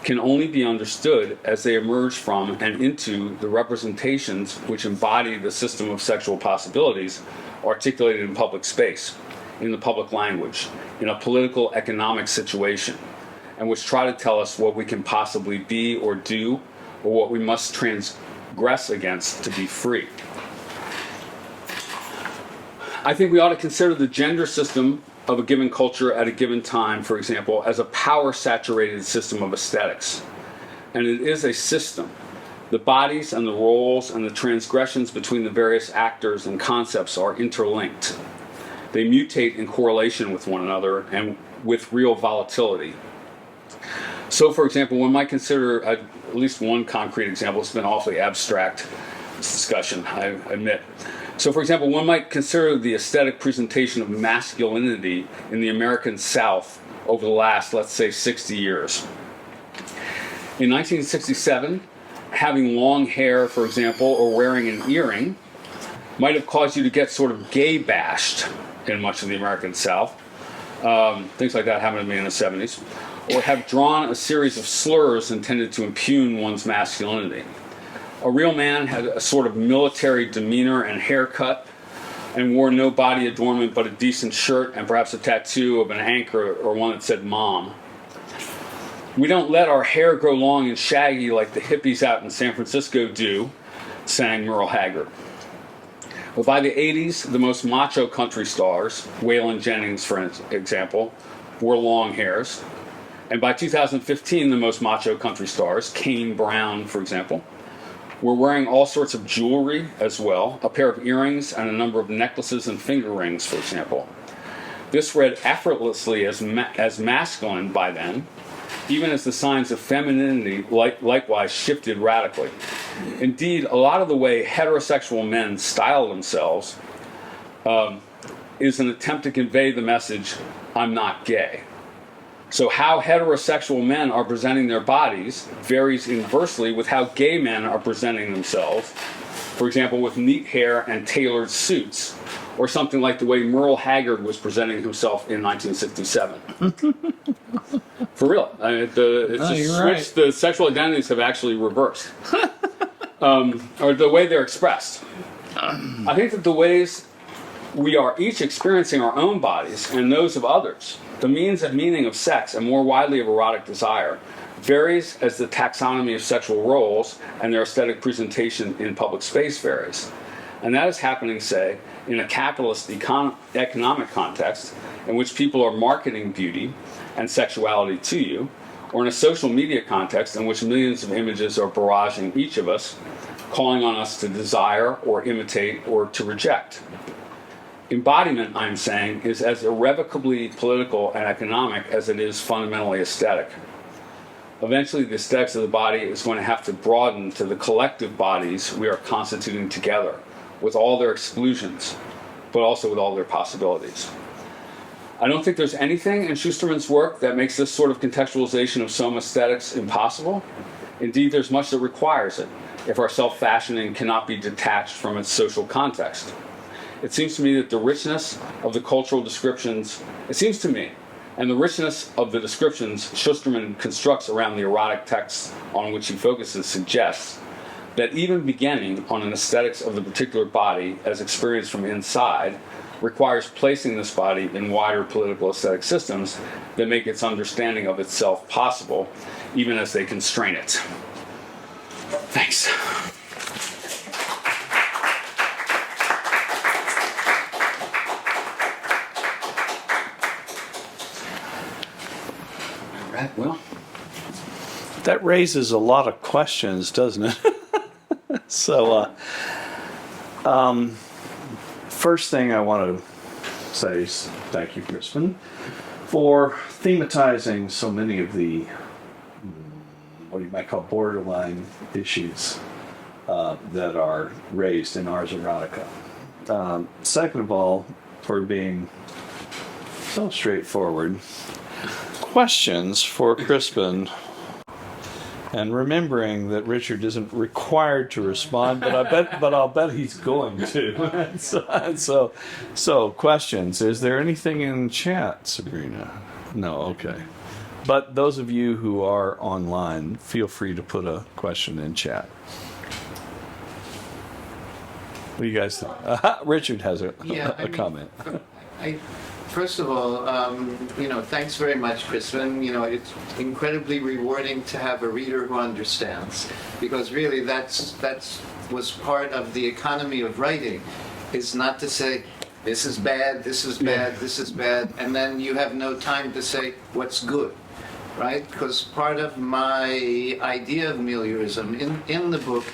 can only be understood as they emerge from and into the representations which embody the system of sexual possibilities articulated in public space, in the public language, in a political economic situation, and which try to tell us what we can possibly be or do, or what we must transgress against to be free. I think we ought to consider the gender system of a given culture at a given time, for example, as a power-saturated system of aesthetics. And it is a system, The bodies and the roles and the transgressions between the various actors and concepts are interlinked. They mutate in correlation with one another and with real volatility. So, for example, one might consider at least one concrete example. It's been awfully abstract, this discussion, I admit. So, for example, one might consider the aesthetic presentation of masculinity in the American South over the last, let's say, 60 years. In 1967, having long hair, for example, or wearing an earring might have caused you to get sort of gay bashed in much of the American South. Things like that happened to me in the 70s. Or have drawn a series of slurs intended to impugn one's masculinity. A real man had a sort of military demeanor and haircut and wore no body adornment but a decent shirt and perhaps a tattoo of an anchor or one that said mom. We don't let our hair grow long and shaggy like the hippies out in San Francisco do, sang Merle Haggard. But by the 80s, the most macho country stars, Waylon Jennings, for example, wore long hairs. And by 2015, the most macho country stars, Kane Brown, for example, were wearing all sorts of jewelry as well, a pair of earrings and a number of necklaces and finger rings, for example. This read effortlessly as masculine by then, even as the signs of femininity likewise shifted radically. Indeed, a lot of the way heterosexual men style themselves is an attempt to convey the message, I'm not gay. So how heterosexual men are presenting their bodies varies inversely with how gay men are presenting themselves, for example, with neat hair and tailored suits, or something like the way Merle Haggard was presenting himself in 1967. For real. It's a switch. Right. The sexual identities have actually reversed. Or the way they're expressed. I think that the ways we are each experiencing our own bodies and those of others, the means and meaning of sex and more widely of erotic desire, varies as the taxonomy of sexual roles and their aesthetic presentation in public space varies. And that is happening, say, in a capitalist economic context in which people are marketing beauty and sexuality to you, or in a social media context in which millions of images are barraging each of us, calling on us to desire or imitate or to reject. Embodiment, I'm saying, is as irrevocably political and economic as it is fundamentally aesthetic. Eventually, the aesthetics of the body is going to have to broaden to the collective bodies we are constituting together, with all their exclusions, but also with all their possibilities. I don't think there's anything in Shusterman's work that makes this sort of contextualization of Somaesthetics impossible. Indeed, there's much that requires it, if our self-fashioning cannot be detached from its social context. It seems to me that the richness of the cultural descriptions, and the richness of the descriptions Shusterman constructs around the erotic texts on which he focuses suggests that even beginning on an aesthetics of the particular body as experienced from inside requires placing this body in wider political aesthetic systems that make its understanding of itself possible, even as they constrain it. Thanks. All right, well. That raises a lot of questions, doesn't it? So, first thing I want to say is thank you, Crispin, for thematizing so many of the, what you might call borderline issues that are raised in Ars Erotica. Second of all, for being so straightforward. Questions for Crispin. And remembering that Richard isn't required to respond, but I'll bet he's going to. So questions. Is there anything in chat, Sabrina? No, okay. But those of you who are online, feel free to put a question in chat. What do you guys think? Richard has a comment. First of all, thanks very much, Crispin. It's incredibly rewarding to have a reader who understands, because really that's was part of the economy of writing, is not to say, this is bad, this is bad, this is bad, and then you have no time to say what's good. right? Because part of my idea of meliorism in the book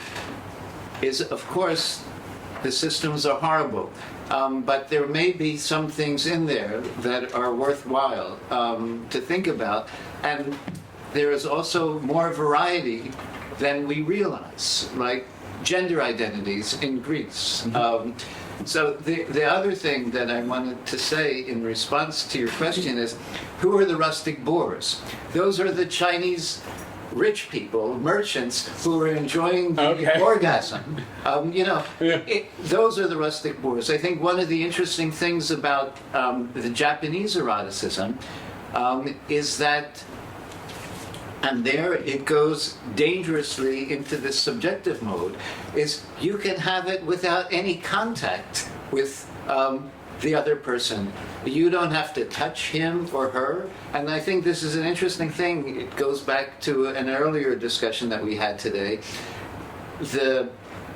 is, of course, the systems are horrible. But there may be some things in there that are worthwhile to think about. And there is also more variety than we realize, like gender identities in Greece. So the other thing that I wanted to say in response to your question is, who are the rustic boors? Those are the Chinese rich people, merchants, who are enjoying the orgasm. Those are the rustic boors. I think one of the interesting things about the Japanese eroticism is that, and there it goes dangerously into this subjective mode, is you can have it without any contact with the other person. You don't have to touch him or her. And I think this is an interesting thing. It goes back to an earlier discussion that we had today. The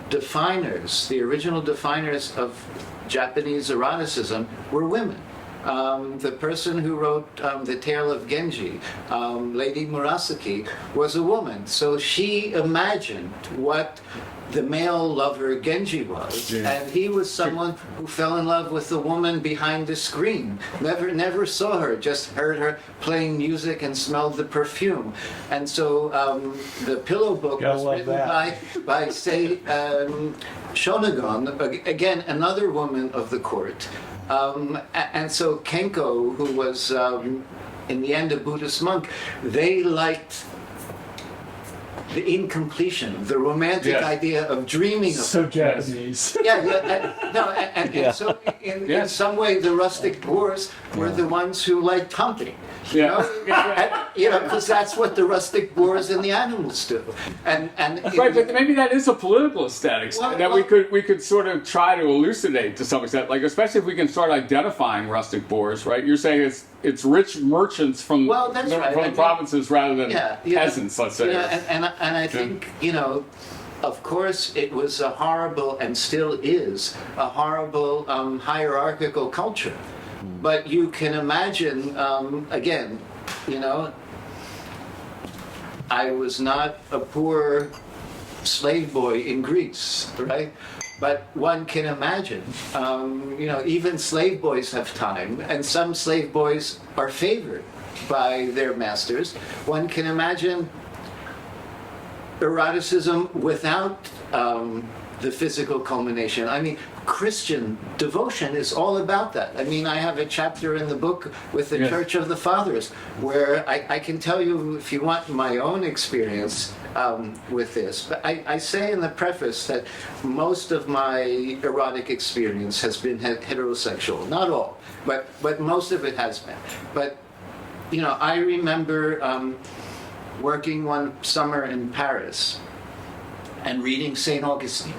definers, the original definers of Japanese eroticism were women. The person who wrote The Tale of Genji, Lady Murasaki, was a woman. So she imagined what the male lover Genji was, and he was someone who fell in love with the woman behind the screen. Never saw her, just heard her playing music and smelled the perfume. And so the Pillow Book was written by say, Shonagon, again, another woman of the court. And so Kenko, who was in the end a Buddhist monk, they liked the incompletion, the romantic idea of dreaming of. So Japanese. And so in some way the rustic boors were the ones who liked humping. Because that's what the rustic boors and the animals do. Right, but maybe that is a political aesthetics that we could sort of try to elucidate to some extent. Like, especially if we can start identifying rustic boors, right? You're saying it's rich merchants from the provinces rather than peasants, let's say. And I think of course, it was a horrible, and still is, a horrible hierarchical culture. But you can imagine, again, I was not a poor slave boy in Greece, right? But one can imagine, even slave boys have time, and some slave boys are favored by their masters. One can imagine eroticism without the physical culmination. I mean, Christian devotion is all about that. I mean, I have a chapter in the book with the Church of the Fathers where I can tell you, if you want my own experience with this, but I say in the preface that most of my erotic experience has been heterosexual. Not all, but most of it has been. But, I remember working one summer in Paris and reading St. Augustine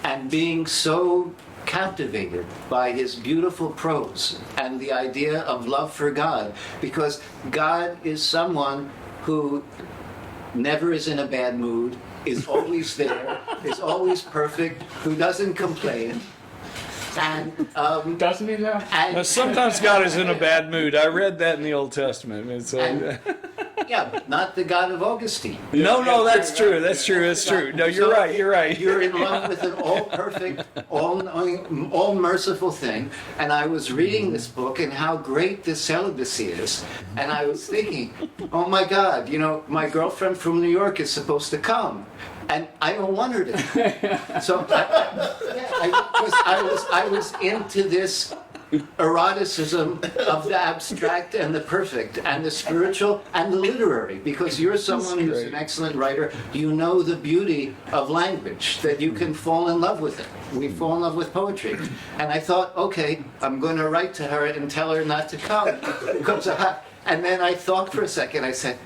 and being so captivated by his beautiful prose and the idea of love for God, because God is someone who never is in a bad mood, is always there, is always perfect, who doesn't complain. And doesn't he though? Now, sometimes God is in a bad mood. I read that in the Old Testament. It's but not the God of Augustine. No, that's true. That's true. No, you're right. You're in love with an all-perfect, all-knowing, all-merciful thing. And I was reading this book and how great this celibacy is. And I was thinking, oh my God, my girlfriend from New York is supposed to come. And I don't want her to. So I was into this eroticism of the abstract and the perfect and the spiritual and the literary, because you're someone who's an excellent writer. You know the beauty of language, that you can fall in love with it. We fall in love with poetry. And I thought, okay, I'm going to write to her and tell her not to come. And then I thought for a second. I said,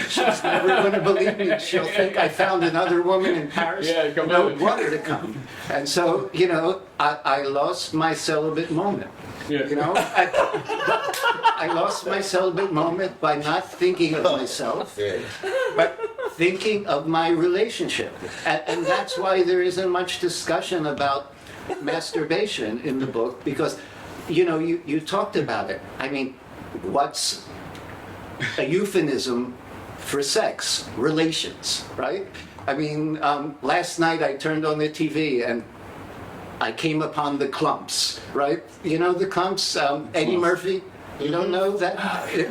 she's never going to believe me. She'll think I found another woman in Paris. I want her to come. And so, I lost my celibate moment. I lost my celibate moment by not thinking of myself, but thinking of my relationship. And that's why there isn't much discussion about masturbation in the book, because, you talked about it. I mean, what's a euphemism for sex, relations, right? I mean, last night I turned on the TV and I came upon the Clumps, right? You know the Clumps, Eddie Murphy? You don't know that?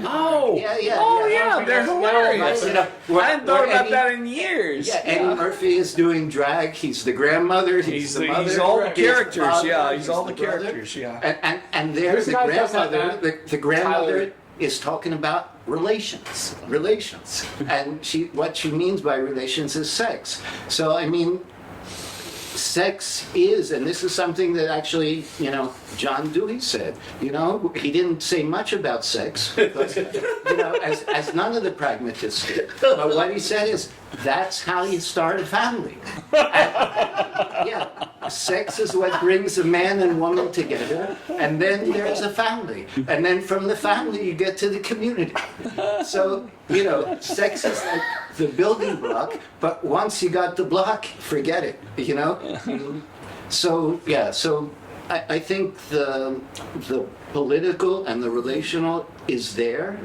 Oh, yeah, they're hilarious. You know, I hadn't thought about Eddie- that in years. Yeah, Eddie Murphy is doing drag. He's the grandmother. He's the mother. He's all the he's characters. father, Yeah, he's all the brother. characters. Yeah. And there's Who's the the guy that does that, grandmother. The grandmother Tyler? is talking about relations, and what she means by relations is sex. So I mean, sex is, and this is something that actually, you know, John Dewey said. You know, he didn't say much about sex, but, you know, as none of the pragmatists did. But what he said is, that's how you start a family. And, yeah, sex is what brings a man and woman together, and then there's a family. And then from the family, you get to the community. So, you know, sex is like the building block, but once you got the block, forget it, you know? So, yeah, so I think the political and the relational is there.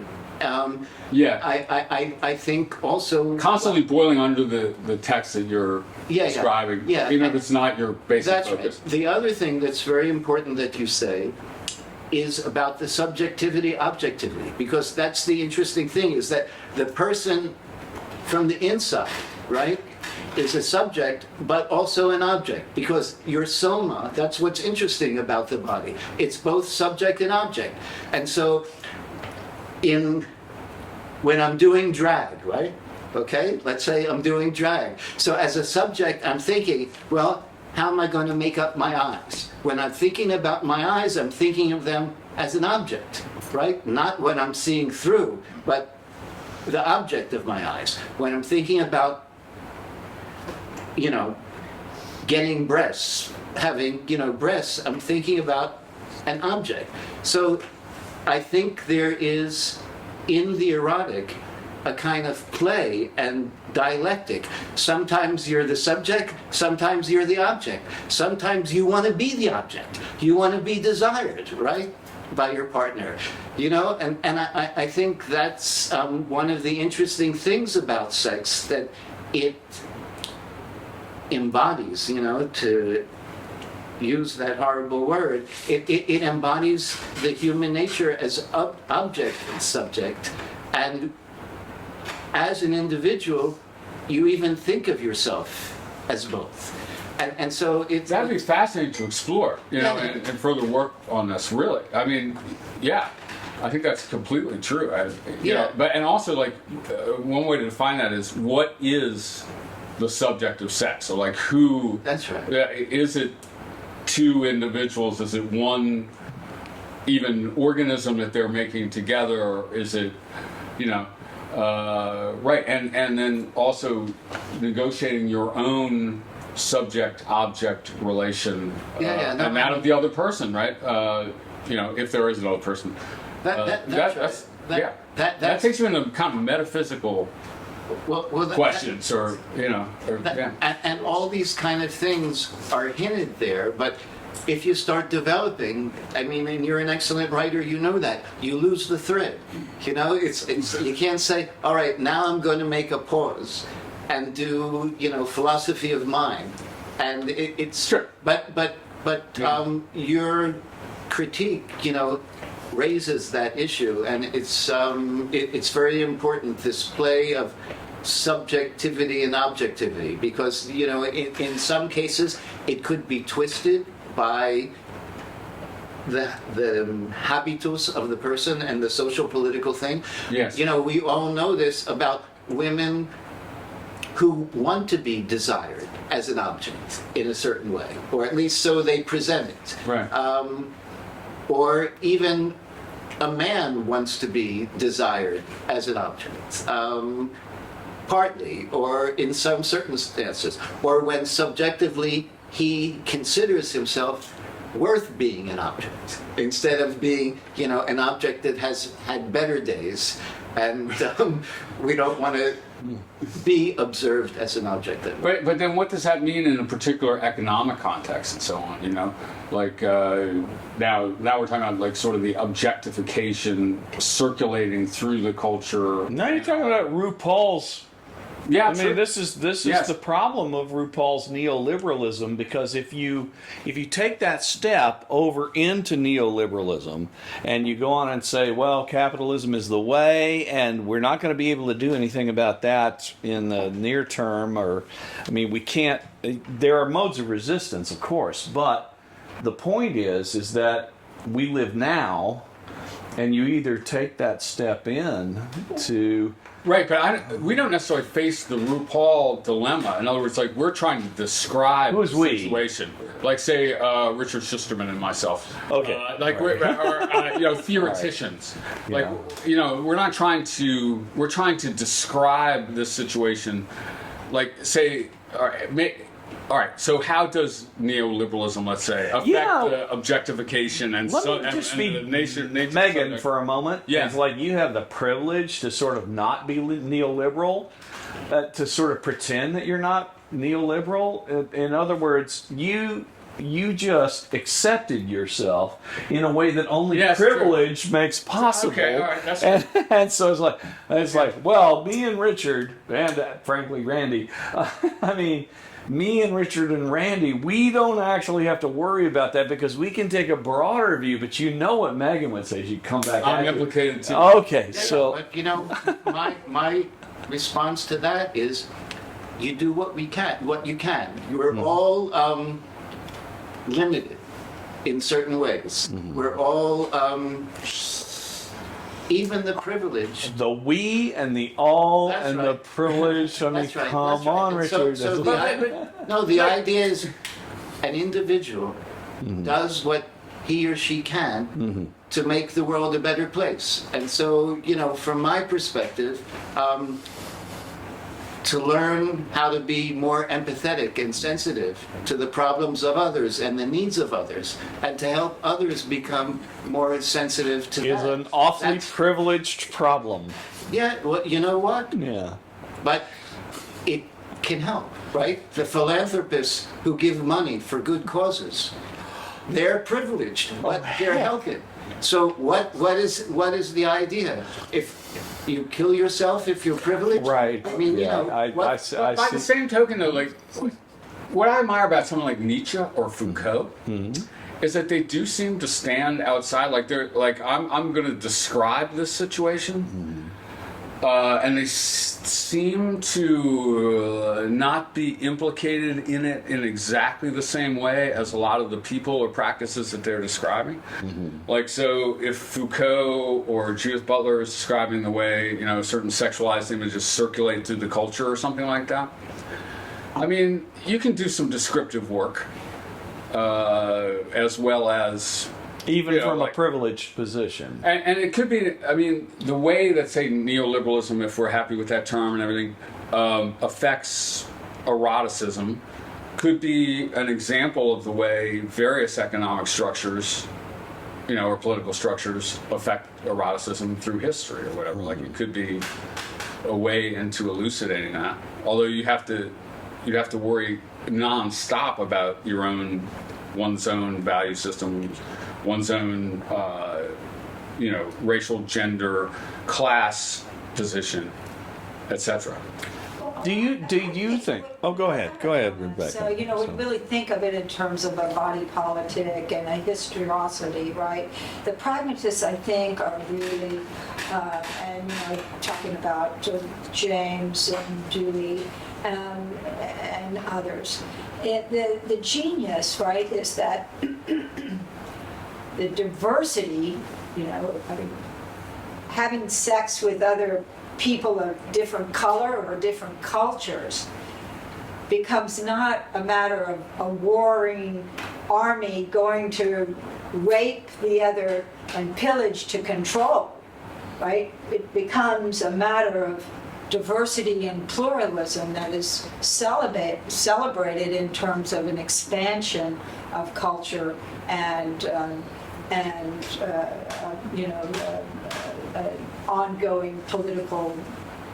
Yeah. I think also Constantly boiling under the text that you're describing, yeah. even if it's not your basic that's focus. right. The other thing that's very important that you say is about the subjectivity, objectivity, because that's the interesting thing, is that the person from the inside, right, is a subject, but also an object, because your soma, that's what's interesting about the body. It's both subject and object. And so when I'm doing drag, right? Okay, let's say I'm doing drag. So as a subject, I'm thinking, well, how am I going to make up my eyes? When I'm thinking about my eyes, I'm thinking of them as an object, right? Not what I'm seeing through, but the object of my eyes. When I'm thinking about, you know, getting breasts, having, you know, breasts, I'm thinking about an object. So I think there is, in the erotic, a kind of play and dialectic. Sometimes you're the subject, sometimes you're the object. Sometimes you want to be the object. You want to be desired, right, by your partner. You know, and I think that's one of the interesting things about sex, that it embodies, you know, to use that horrible word, it embodies the human nature as object and subject. And as an individual, you even think of yourself as both. And so it's... That'd be fascinating to explore, you know, Yeah. and further work on this, really. I mean, yeah, I think that's completely true. You know, but, and also, like, one way to define that is, what is the subject of sex? So, like, who... That's right. Is it two individuals? Is it one even organism that they're making together? Or is it, you know, right? And then also negotiating your own subject-object relation, and that of the other person, right? You know, if there is another person. That's right. That takes you into kind of metaphysical questions, or you know, and all these kind of things are hinted there. But if you start developing, I mean, and you're an excellent writer, you know that you lose the thread. You know, it's you can't say, all right, now I'm going to make a pause and do, you know, philosophy of mind, and it's sure. But your critique, you know, raises that issue, and it's very important, this play of subjectivity and objectivity, because, you know, in some cases it could be twisted by the habitus of the person and the social political thing. Yes. You know, we all know this about women who want to be desired as an object in a certain way, or at least so they present it. Right. Or even a man wants to be desired as an object, partly, or in some circumstances, or when subjectively he considers himself worth being an object, instead of being, you know, an object that has had better days, and we don't want to be observed as an object. But then what does that mean in a particular economic context and so on, you know? Like, now we're talking about like sort of the objectification circulating through the culture. Now you're talking about RuPaul's. Yeah, I mean, this is Yes. the problem of RuPaul's neoliberalism, because if you take that step over into neoliberalism and you go on and say, well, capitalism is the way, and we're not going to be able to do anything about that in the near term, or I mean, we can't. There are modes of resistance, of course, but the point is that we live now, and you either take that step in to. Right, but we don't necessarily face the RuPaul dilemma. In other words, like we're trying to describe Who's the we? situation. Like, say, Richard Shusterman and myself. Okay. Theoreticians. Like, we're trying to describe this situation. Like, say, all right, so how does neoliberalism, let's say, affect the objectification and be the nature Megan for a moment. Yeah. It's like you have the privilege to sort of not be neoliberal, to sort of pretend that you're not neoliberal. In other words, you just accepted yourself in a way that only privilege makes possible. Okay, all right, that's and so it's like, well, me and Richard, and frankly Randy, I mean, me and Richard and Randy, we don't actually have to worry about that because we can take a broader view. But you know what Megan would say? She'd come back. I'm implicated too. Okay, so But my response to that is, you do what you can. We're all limited in certain ways. We're all even the privileged. the we and the all That's and right. the privilege. I mean, That's right, come that's right. on, And Richard. So the idea is an individual does what he or she can to make the world a better place. And so, from my perspective, to learn how to be more empathetic and sensitive to the problems of others and the needs of others, and to help others become more sensitive to is that. an awfully That's- privileged problem. Yeah, well, you know what? Yeah. But it can help, right? The philanthropists who give money for good causes, they're privileged, but they're helping. So what is the idea? If you kill yourself if you're privileged? Right. I mean, Yeah, I By the same token, though, like what I admire about someone like Nietzsche or Foucault is that they do seem to stand outside. Like they're like, I'm going to describe this situation, and they seem to not be implicated in it in exactly the same way as a lot of the people or practices that they're describing. Like, so if Foucault or Judith Butler is describing the way, certain sexualized images circulate through the culture or something like that, I mean, you can do some descriptive work as well as even from like- a privileged position. and it could be, I mean, the way that, say, neoliberalism, if we're happy with that term and everything, affects eroticism could be an example of the way various economic structures, or political structures affect eroticism through history or whatever. Like, it could be a way into elucidating that. Although you'd have to worry nonstop about one's own value system, one's own, racial, gender, class position, etc. Do you think? Oh, go ahead, Rebecca. So, we really think of it in terms of a body politic and a historicity, right? The pragmatists, I think, are really, talking about James and Dewey and others. The genius, right, is that the diversity, having sex with other people of different color or different cultures becomes not a matter of a warring army going to rape the other and pillage to control, right? It becomes a matter of diversity and pluralism that is celebrated in terms of an expansion of culture and ongoing political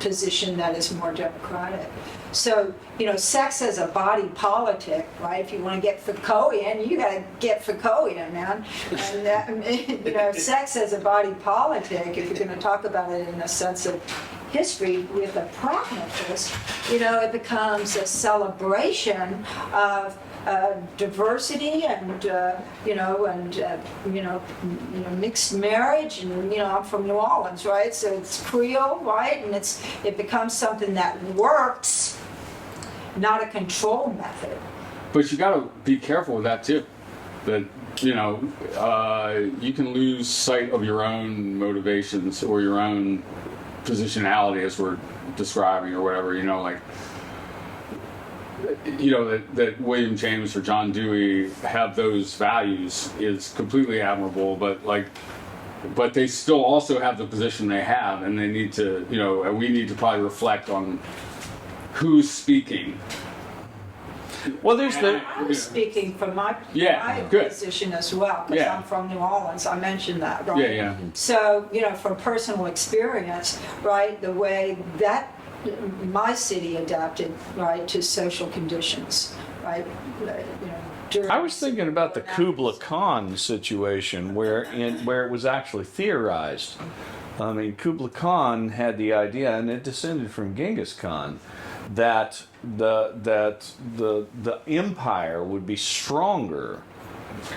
position that is more democratic. So, sex as a body politic, right? If you want to get Foucaultian, you got to get Foucaultian, man. And, sex as a body politic, if you're going to talk about it in a sense of history with a pragmatist, it becomes a celebration of diversity and mixed marriage, and I'm from New Orleans, right? So it's Creole, right? And it becomes something that works, not a control method. But you got to be careful with that too. That you can lose sight of your own motivations or your own positionality, as we're describing, or whatever. That William James or John Dewey have those values is completely admirable, but they still also have the position they have, and they need to, we need to probably reflect on who's speaking. Well, there's I'm speaking from my good. position as well, because I'm from New Orleans. I mentioned that, right? Yeah. So, from personal experience, right, the way that my city adapted, right, to social conditions, right? I was thinking about the Kubla Khan situation where it was actually theorized. I mean, Kubla Khan had the idea, and it descended from Genghis Khan, that the empire would be stronger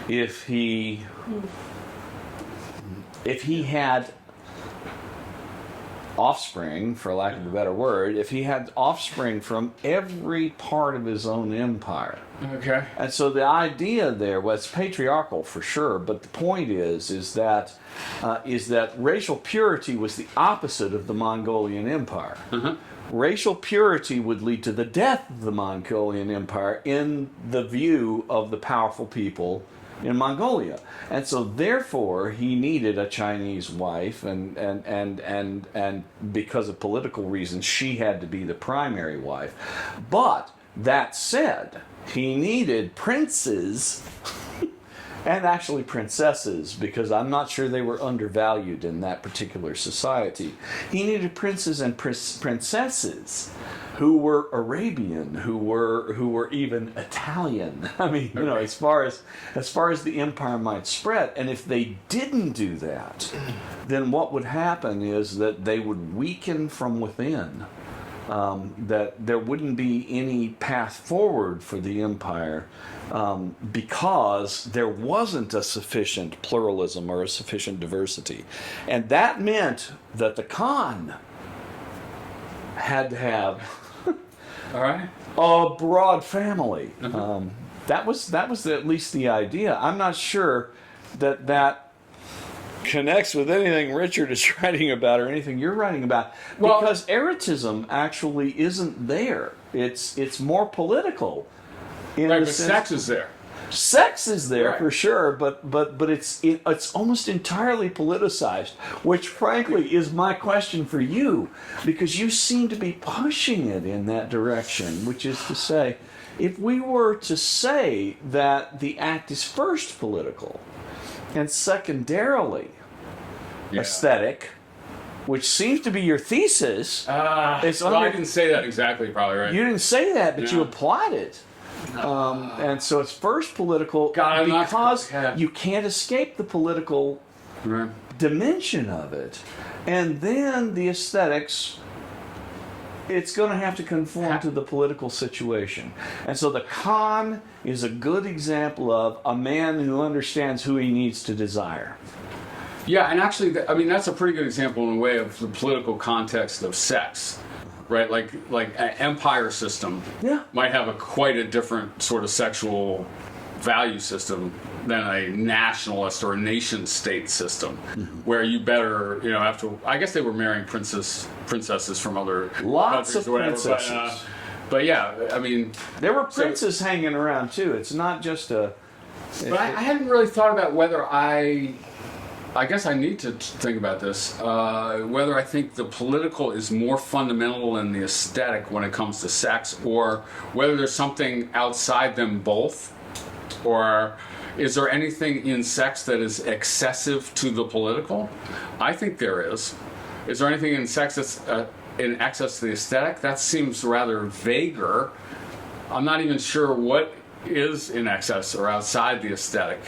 if he had offspring, for lack of a better word, if he had offspring from every part of his own empire. Okay. And so the idea there was patriarchal for sure, but the point is that racial purity was the opposite of the Mongolian Empire. Racial purity would lead to the death of the Mongolian Empire in the view of the powerful people in Mongolia. And so therefore he needed a Chinese wife, and because of political reasons she had to be the primary wife. But that said, he needed princes and actually princesses, because I'm not sure they were undervalued in that particular society. He needed princes and princesses who were Arabian, who were even Italian. I mean, as far as the empire might spread. And if they didn't do that, then what would happen is that they would weaken from within. That there wouldn't be any path forward for the empire, because there wasn't a sufficient pluralism or a sufficient diversity. And that meant that the Khan had to have a broad family. That was at least the idea. I'm not sure that connects with anything Richard is writing about or anything you're writing about, because erotism actually isn't there. It's more political. But sex is there. Sex is there for sure, but it's almost entirely politicized, which frankly is my question for you, because you seem to be pushing it in that direction, which is to say, if we were to say that the act is first political and secondarily aesthetic, which seems to be your thesis. I didn't say that exactly, probably, right? You didn't say that, but you applied it. And so it's first political because you can't escape the political dimension of it. And then the aesthetics, it's going to have to conform to the political situation. And so the Khan is a good example of a man who understands who he needs to desire. Yeah, and actually, that's a pretty good example in a way of the political context of sex, right? Like an empire system might have quite a different sort of sexual value system than a nationalist or a nation-state system, where you better, I guess they were marrying princesses from other countries or whatever. Princesses. But yeah, there were princes hanging around too. It's not just a. But I hadn't really thought about whether I guess I need to think about this, whether I think the political is more fundamental than the aesthetic when it comes to sex, or whether there's something outside them both, or is there anything in sex that is excessive to the political? I think there is. Is there anything in sex that's in excess of the aesthetic, that seems rather vaguer. I'm not even sure what is in excess or outside the aesthetic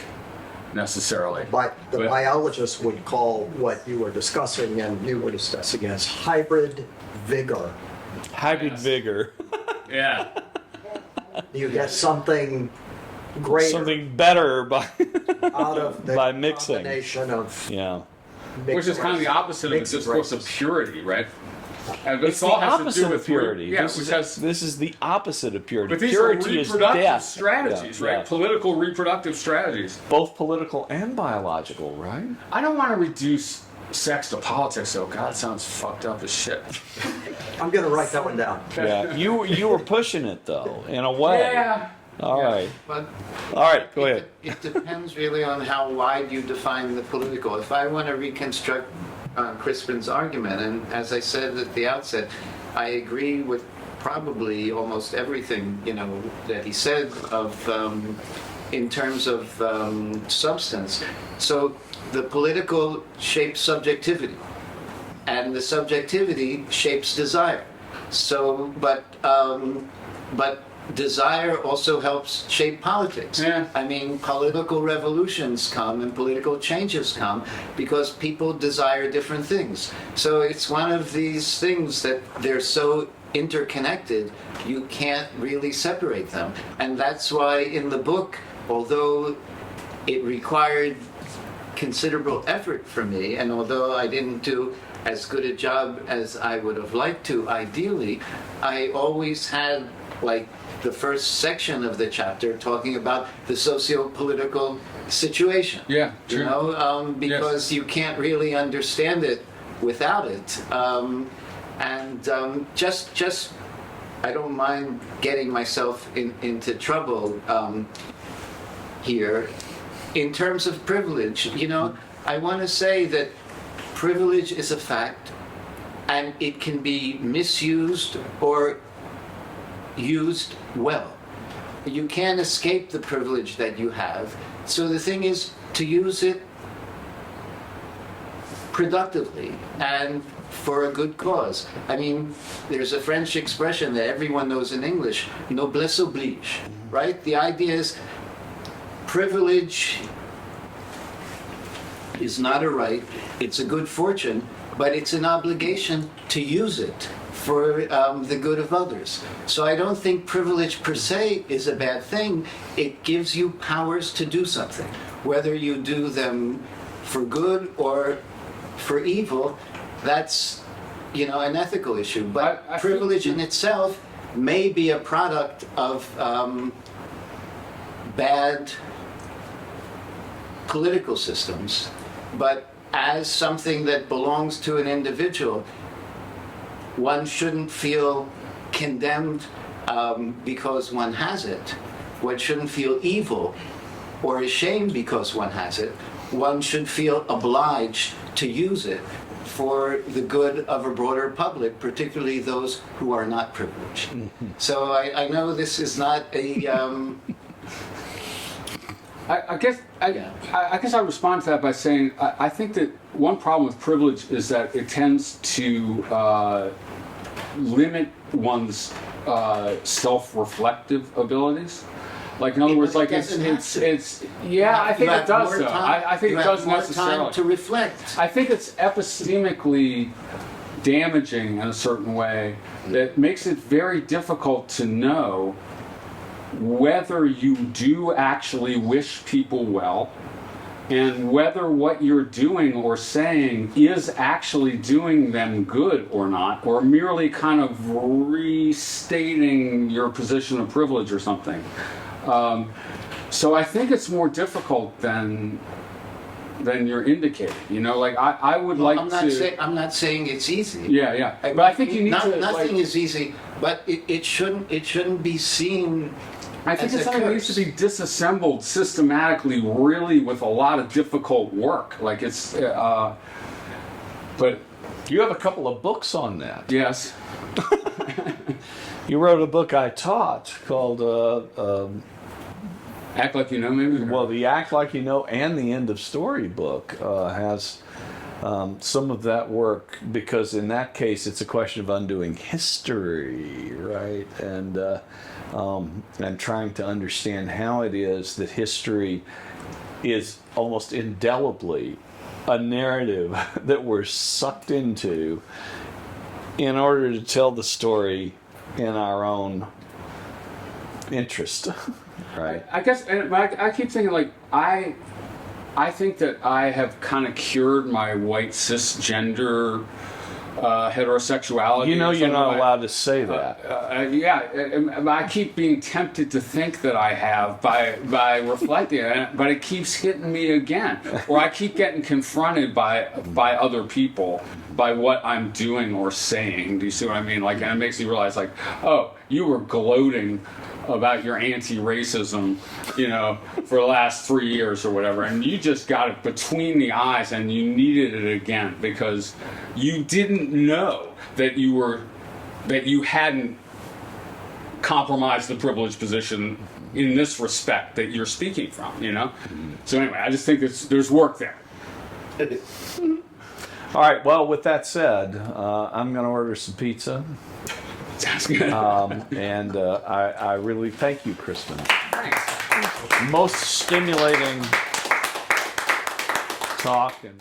necessarily. But the biologists would call what you were discussing and you were discussing as hybrid vigor. Hybrid vigor. Yeah. You get something greater Something better by out of the by mixing. combination of Yeah. Which is kind of the opposite of the mixed discourse of races. purity, right? And It's the all has to do opposite with of purity. Yeah, this, which is, has, this is the opposite of purity. but these Purity are is reproductive death. strategies, Yeah, right? yeah. Political reproductive strategies. Both political and biological, right? I don't want to reduce sex to politics, though. God, that sounds fucked up as shit. I'm going to write that one down. Yeah. You were pushing it though, in a way. Yeah. All right. But All right. Go ahead. it depends really on how wide you define the political. If I want to reconstruct Crispin's argument, and as I said at the outset, I agree with probably almost everything that he said in terms of substance. So the political shapes subjectivity, and the subjectivity shapes desire. So, but desire also helps shape politics. Yeah. I mean, political revolutions come and political changes come because people desire different things. So it's one of these things that they're so interconnected, you can't really separate them. And that's why in the book, although it required considerable effort for me, and although I didn't do as good a job as I would have liked to ideally, I always had like the first section of the chapter talking about the socio-political situation. Yeah, true. Because you can't really understand it without it. Just I don't mind getting myself into trouble here. In terms of privilege, I want to say that privilege is a fact, and it can be misused or used well. You can't escape the privilege that you have. So the thing is to use it productively and for a good cause. I mean, there's a French expression that everyone knows in English, noblesse oblige, right? The idea is privilege is not a right, it's a good fortune, but it's an obligation to use it for the good of others. So I don't think privilege per se is a bad thing. It gives you powers to do something. Whether you do them for good or for evil, that's an ethical issue. But I privilege in itself may be a product of bad political systems, but as something that belongs to an individual, one shouldn't feel condemned because one has it. One shouldn't feel evil or ashamed because one has it. One should feel obliged to use it for the good of a broader public, particularly those who are not privileged. So I know this is not a... I guess I respond to that by saying I think that one problem with privilege is that it tends to limit one's self-reflective abilities. Like in other words, like it's yeah, I think it does though. I think it does necessarily. Time to reflect. I think it's epistemically damaging in a certain way that makes it very difficult to know whether you do actually wish people well and whether what you're doing or saying is actually doing them good or not, or merely kind of restating your position of privilege or something. So I think it's more difficult than you're indicating. Like I would like I'm not saying it's easy. Yeah. But I think you need to. Nothing is easy, but it shouldn't be seen. I think as it's a something that curse. needs to be disassembled systematically, really, with a lot of difficult work. Like it's, but You have a couple of books on that. yes, You wrote a book I taught called, act like you know maybe. well, the Act Like You Know and the End of Story book has some of that work, because in that case it's a question of undoing history, right? And trying to understand how it is that history is almost indelibly a narrative that we're sucked into in order to tell the story in our own interest, right? I guess, and I keep thinking, like, I think that I have kind of cured my white cisgender heterosexuality. You know, or you're something not like- allowed to say that. I keep being tempted to think that I have by reflecting on it, but it keeps hitting me again. Or I keep getting confronted by other people by what I'm doing or saying. Do you see what I mean? Like, and it makes me realize, like, oh, you were gloating about your anti-racism, for the last 3 years or whatever, and you just got it between the eyes, and you needed it again because you didn't know that you hadn't compromised the privileged position in this respect that you're speaking from, So anyway, I just think there's work there. All right, well, with that said, I'm going to order some pizza. Sounds good. And I really thank you, Crispin. Thanks. Most stimulating talk. And